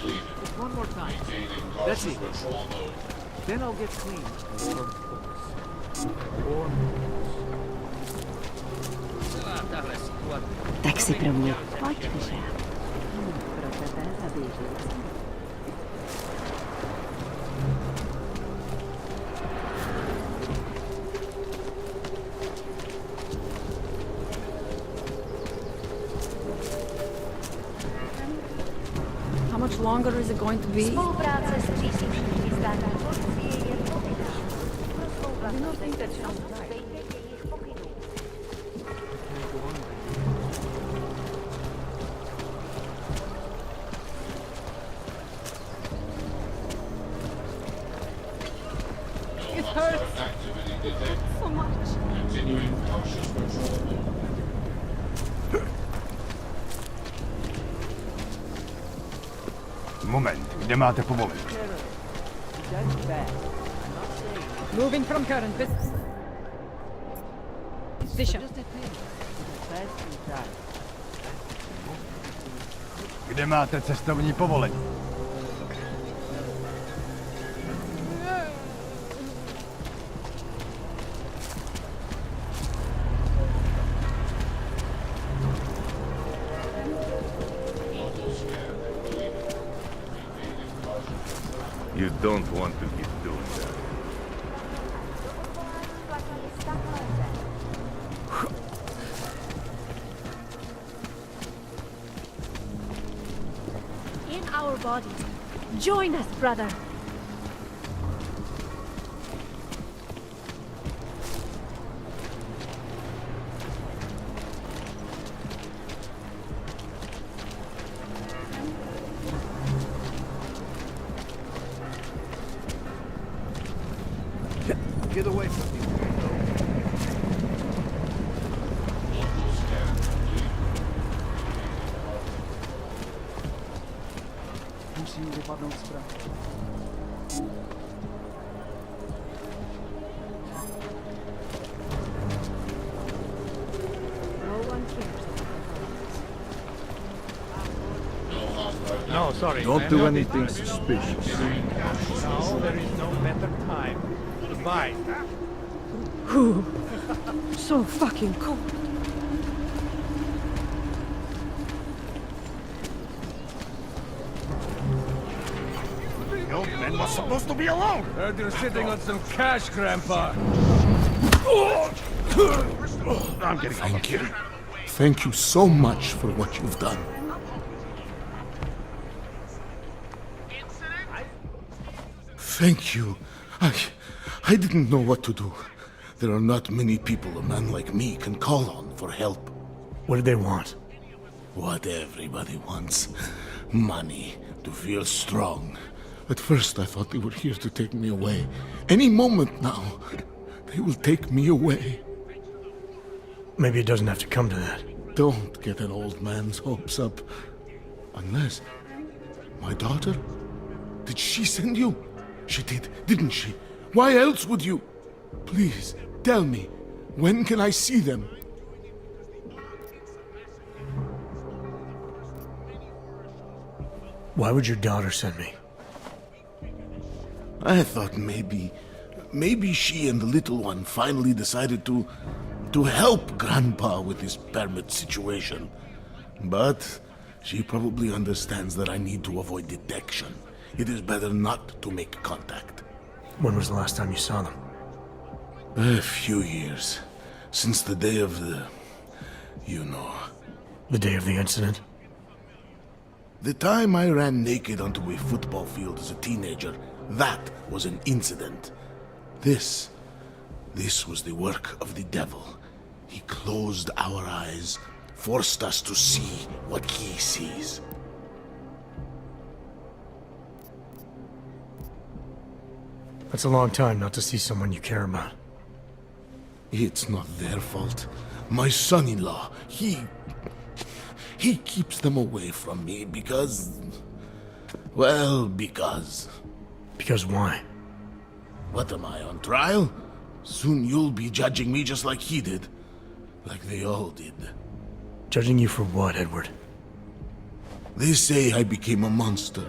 Just one more time. That's it. Then I'll get clean. Tak si pro mě. Pojď, Fisher. Pro tebe zaběží. How much longer is it going to be? Spolupráce s příslušnými státní policie je povinná. Pro svou vlastní bezpečnost dbejte jejich pokynů. It hurts. So much. Moment, kde máte povolení? Moving from current business. Fisher. Kde máte cestovní povolení? You don't want to keep doing that. In our bodies. Join us, brother. Get away from me. Musím vypadnout zprava. No one cares. No, sorry. Don't do anything suspicious. No, there is no better time. Goodbye. Whew. So fucking cold. The old man was supposed to be alone. Heard you're sitting on some cash, Grandpa. I'm getting Thank you. Thank you so much for what you've done. Thank you. I didn't know what to do. There are not many people a man like me can call on for help. What did they want? What everybody wants. Money, to feel strong. At first I thought they were here to take me away. Any moment now, they will take me away. Maybe it doesn't have to come to that. Don't get an old man's hopes up. Unless... My daughter? Did she send you? She did, didn't she? Why else would you? Please, tell me. When can I see them? Why would your daughter send me? I thought maybe she and the little one finally decided to help Grandpa with his permit situation. But she probably understands that I need to avoid detection. It is better not to make contact. When was the last time you saw them? A few years. Since the day of the... you know. The day of the incident? The time I ran naked onto a football field as a teenager, that was an incident. This was the work of the devil. He closed our eyes, forced us to see what he sees. That's a long time not to see someone you care about. It's not their fault. My son-in-law, he keeps them away from me because... well, because... Because why? What am I, on trial? Soon you'll be judging me just like he did. Like they all did. Judging you for what, Edward? They say I became a monster.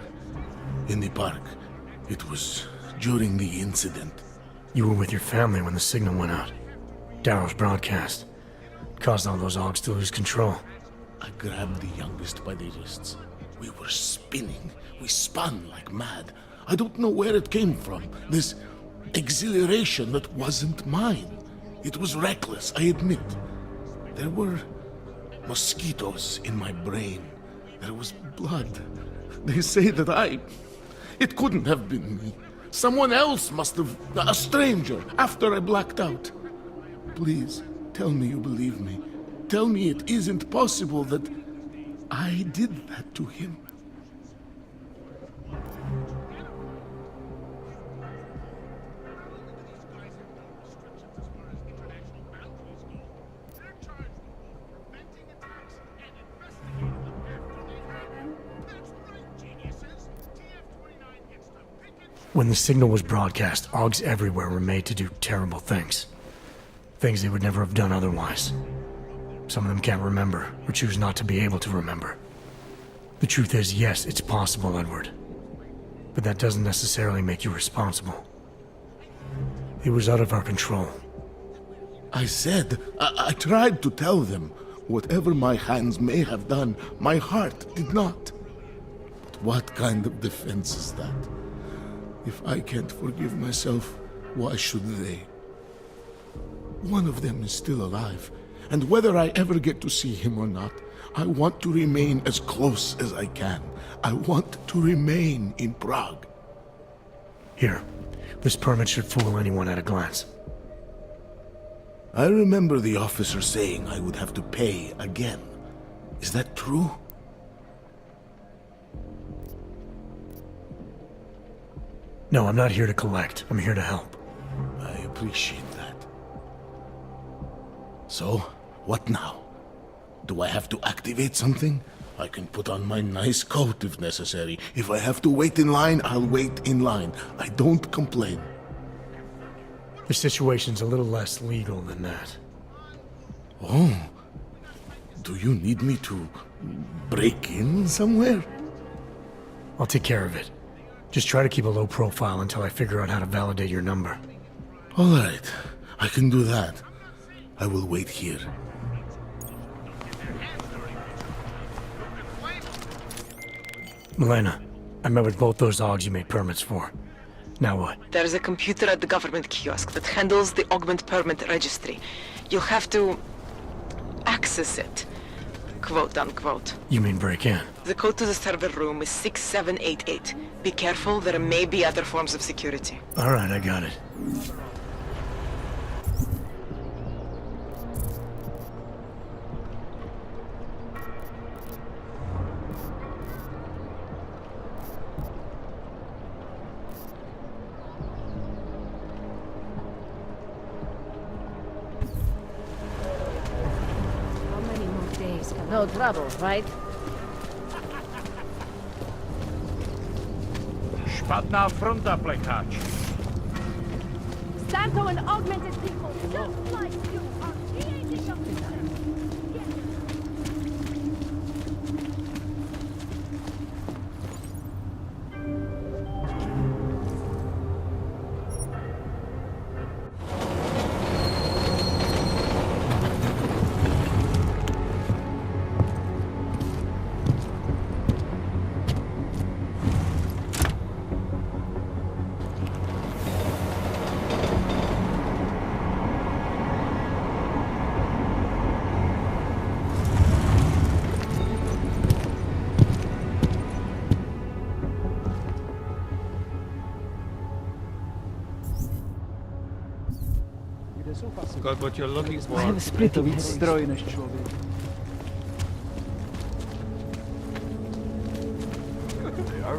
In the park. It was during the incident. You were with your family when the signal went out. Darrow's broadcast. Caused all those Augs to lose control. I grabbed the youngest by the wrists. We were spinning. We spun like mad. I don't know where it came from. This exhilaration that wasn't mine. It was reckless, I admit. There were mosquitoes in my brain. There was blood. They say that It couldn't have been me. Someone else must have... A stranger, after I blacked out. Please, tell me you believe me. Tell me it isn't possible that I did that to him. When the signal was broadcast, Augs everywhere were made to do terrible things. Things they would never have done otherwise. Some of them can't remember, or choose not to be able to remember. The truth is, yes, it's possible, Edward. But that doesn't necessarily make you responsible. It was out of our control. I said, I tried to tell them. Whatever my hands may have done, my heart did not. But what kind of defense is that? If I can't forgive myself, why should they? One of them is still alive, and whether I ever get to see him or not, I want to remain as close as I can. I want to remain in Prague. Here, this permit should fool anyone at a glance. I remember the officer saying I would have to pay again. Is that true? No, I'm not here to collect. I'm here to help. I appreciate that. So, what now? Do I have to activate something? I can put on my nice coat if necessary. If I have to wait in line, I'll wait in line. I don't complain. The situation's a little less legal than that. Oh. Do you need me to break in somewhere? I'll take care of it. Just try to keep a low profile until I figure out how to validate your number. All right. I can do that. I will wait here. Milena, I met with both those Augs you made permits for. Now what? There's a computer at the government kiosk that handles the augment permit registry. You'll have to access it, quote unquote. You mean break in? The code to the server room is 6788. Be careful, there may be other forms of security. All right, I got it. No trouble, right? Špatná fronta, plekáč. Santo and augmented people, just like you, are creating a mission. Got what you're looking for. I have a splitting víc stroj než člověk. They are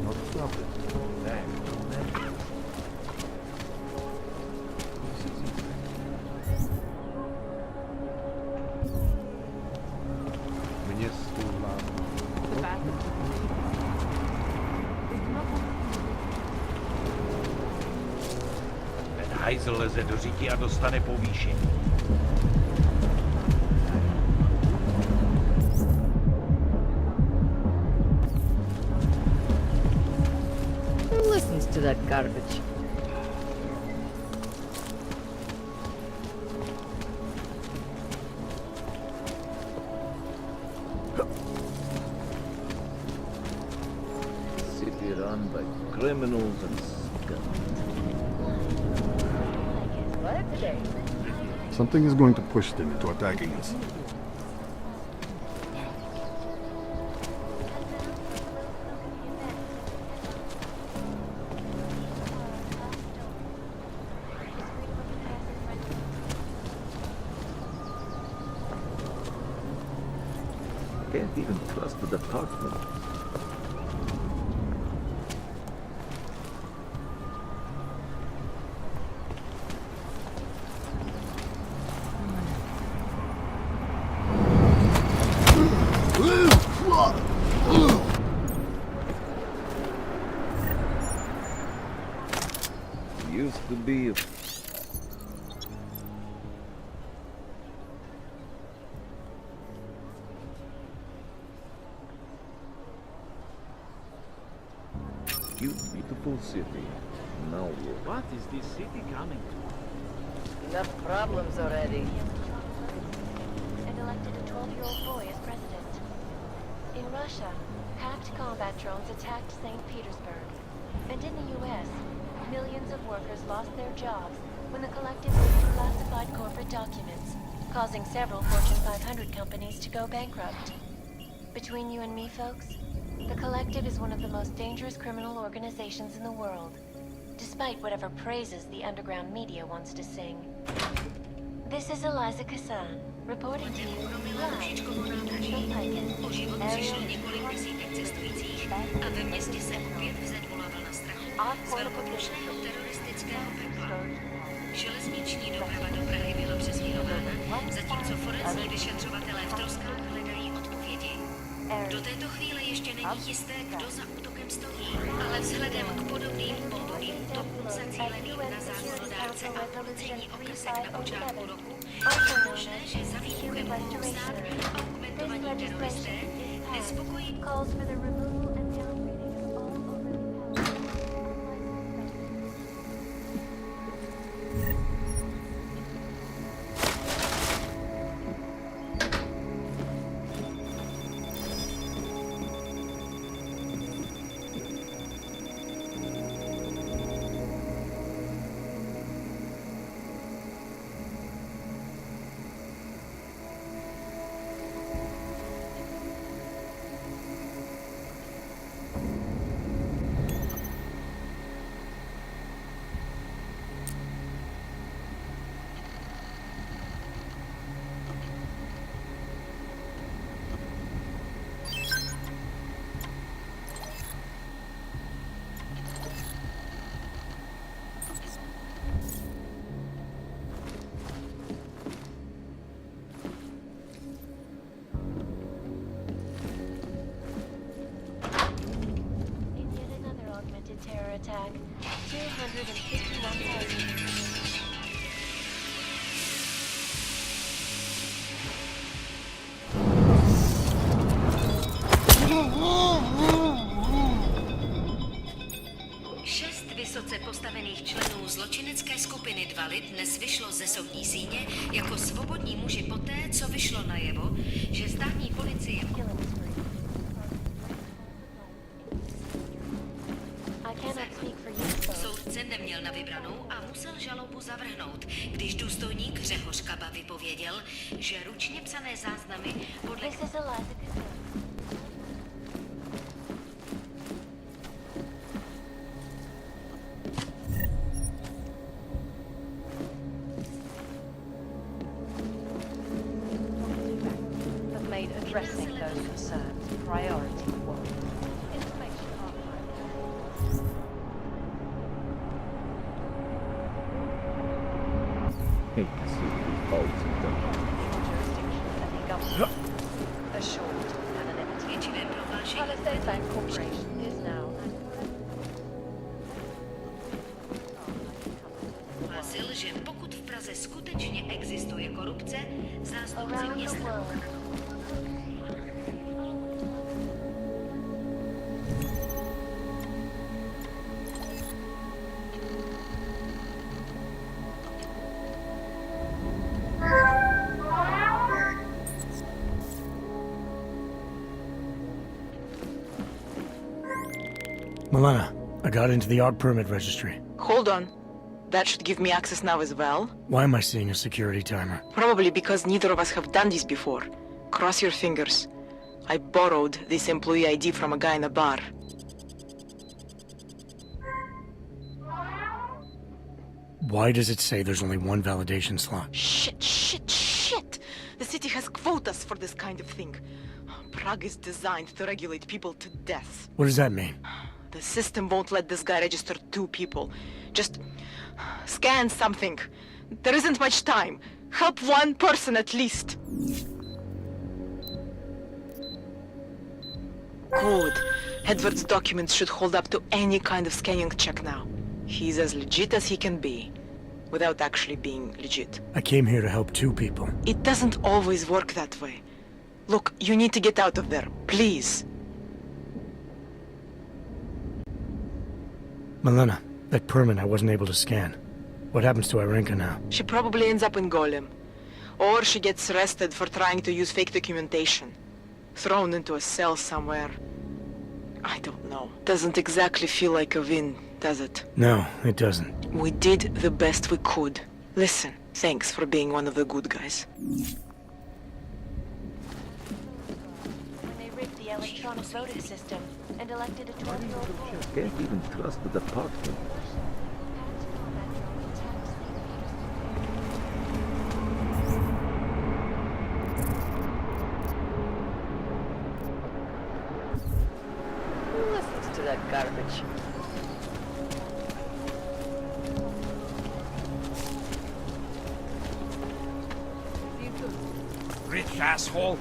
not trouble. Hajzl leze do říti a dostane povýšení. listens to that garbage? City run by criminals and scum. Something is going to push them into attacking us. Can't even trust the department. Used to be a... cute, beautiful city. Now what? What is this city coming to? Enough problems already. And elected a 12-year-old boy as president. In Russia, hacked combat drones attacked St. Petersburg. And in the US, millions of workers lost their jobs when the collective leaked classified corporate documents, causing several Fortune 500 companies to go bankrupt. Between you and me, folks, the collective is one of the most dangerous criminal organizations in the world, despite whatever praises the underground media wants to sing. This is Eliza Kassan, reporting to you live from Železniční doprava do Prahy byla přesměrována, zatímco forenzní vyšetřovatelé v troskách hledají odpovědi. Do této chvíle ještě není jisté, kdo za útokem stojí, ale vzhledem k podobným bombovým útokům zacíleným na zákonodárce a policejní okrsek na počátku roku, je možné, že za výbuchem mohou stát augmentovaní teroristé, nespokojí terror attack. 251,000. Šest vysoce postavených členů zločinecké skupiny Dvalit dnes vyšlo ze soudní síně jako svobodní muži poté, co vyšlo najevo, že státní policie soudce neměl na vybranou a musel žalobu zavrhnout, když důstojník Řehoř Kaba vypověděl, že ručně psané záznamy podle... have made addressing those concerns priority one. Hate to see these bolts and Assured anonymity. Palisade Bank Corporation is now. Hlásil, že pokud v Praze skutečně existuje korupce, zástupci města... Milena, I got into the art permit registry. Hold on. That should give me access now as well. Why am I seeing a security timer? Probably because neither of us have done this before. Cross your fingers. I borrowed this employee ID from a guy in a bar. Why does it say there's only one validation slot? Shit! The city has quotas for this kind of thing. Prague is designed to regulate people to death. What does that mean? The system won't let this guy register 2 people. Just scan something. There isn't much time. Help 1 person at least. Good. Edward's documents should hold up to any kind of scanning check now. He's as legit as he can be, without actually being legit. I came here to help 2 people. It doesn't always work that way. Look, you need to get out of there, please. Milena, that permit I wasn't able to scan. What happens to Irenka now? She probably ends up in Golem. Or she gets arrested for trying to use fake documentation. Thrown into a cell somewhere. I don't know. Doesn't exactly feel like a win, does it? No, it doesn't. We did the best we could. Listen, thanks for being one of the good guys. When they rigged the electronic voting system and elected a 12-year-old boy. Can't even trust the department. Who listens to that garbage? Rich asshole.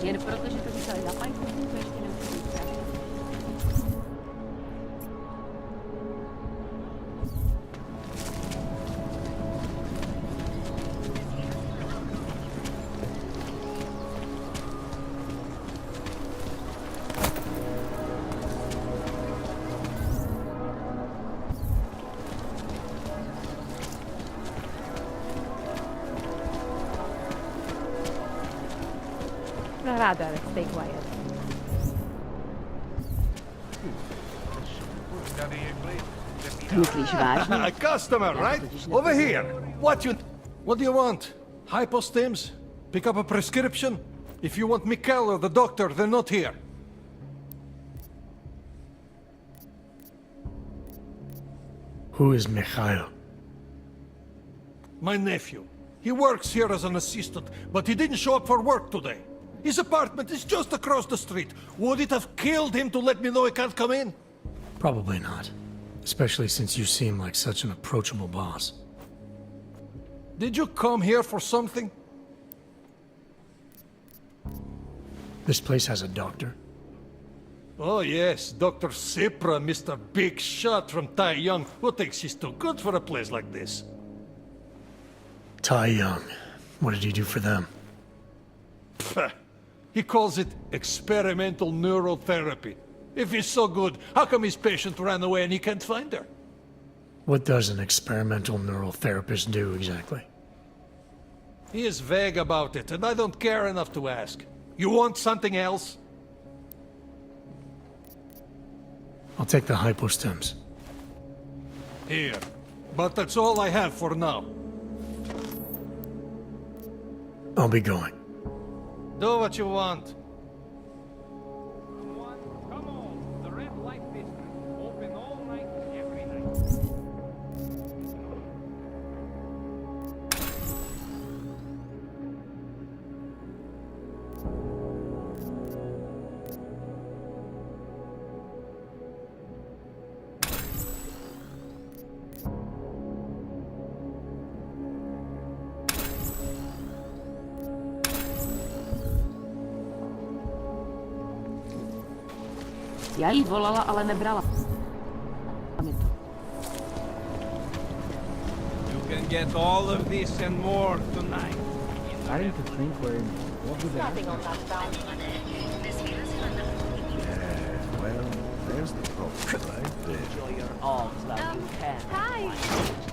Jen protože to museli zapajit, to ještě nemusí. Rather, stay quiet. Myslíš vážně? Customer, right? Over here. What do you want? Hypostims? Pick up a prescription? If you want Mikhail or the doctor, they're not here. Who is Mikhail? My nephew. He works here as an assistant, but he didn't show up for work today. His apartment is just across the street. Would it have killed him to let me know he can't come in? Probably not. Especially since you seem like such an approachable boss. Did you come here for something? This place has a doctor? Oh yes, Dr. Sipra, Mr. Big Shot from Tai Young. Who thinks he's too good for a place like this? Tai Young. What did he do for them? Pfft. He calls it experimental neurotherapy. If he's so good, how come his patient ran away and he can't find her? What does an experimental neural therapist do exactly? He is vague about it, and I don't care enough to ask. You want something else? I'll take the hypostims. Here. But that's all I have for now. I'll be going. Do what you want. Come on, the red light district. Open all night, every night. Já jí volala, ale nebrala. You can get all of this and more tonight. Starting to think we're in what would Nothing on that bounty. Well, There's the problem right there. Enjoy your alms while you can. Hi.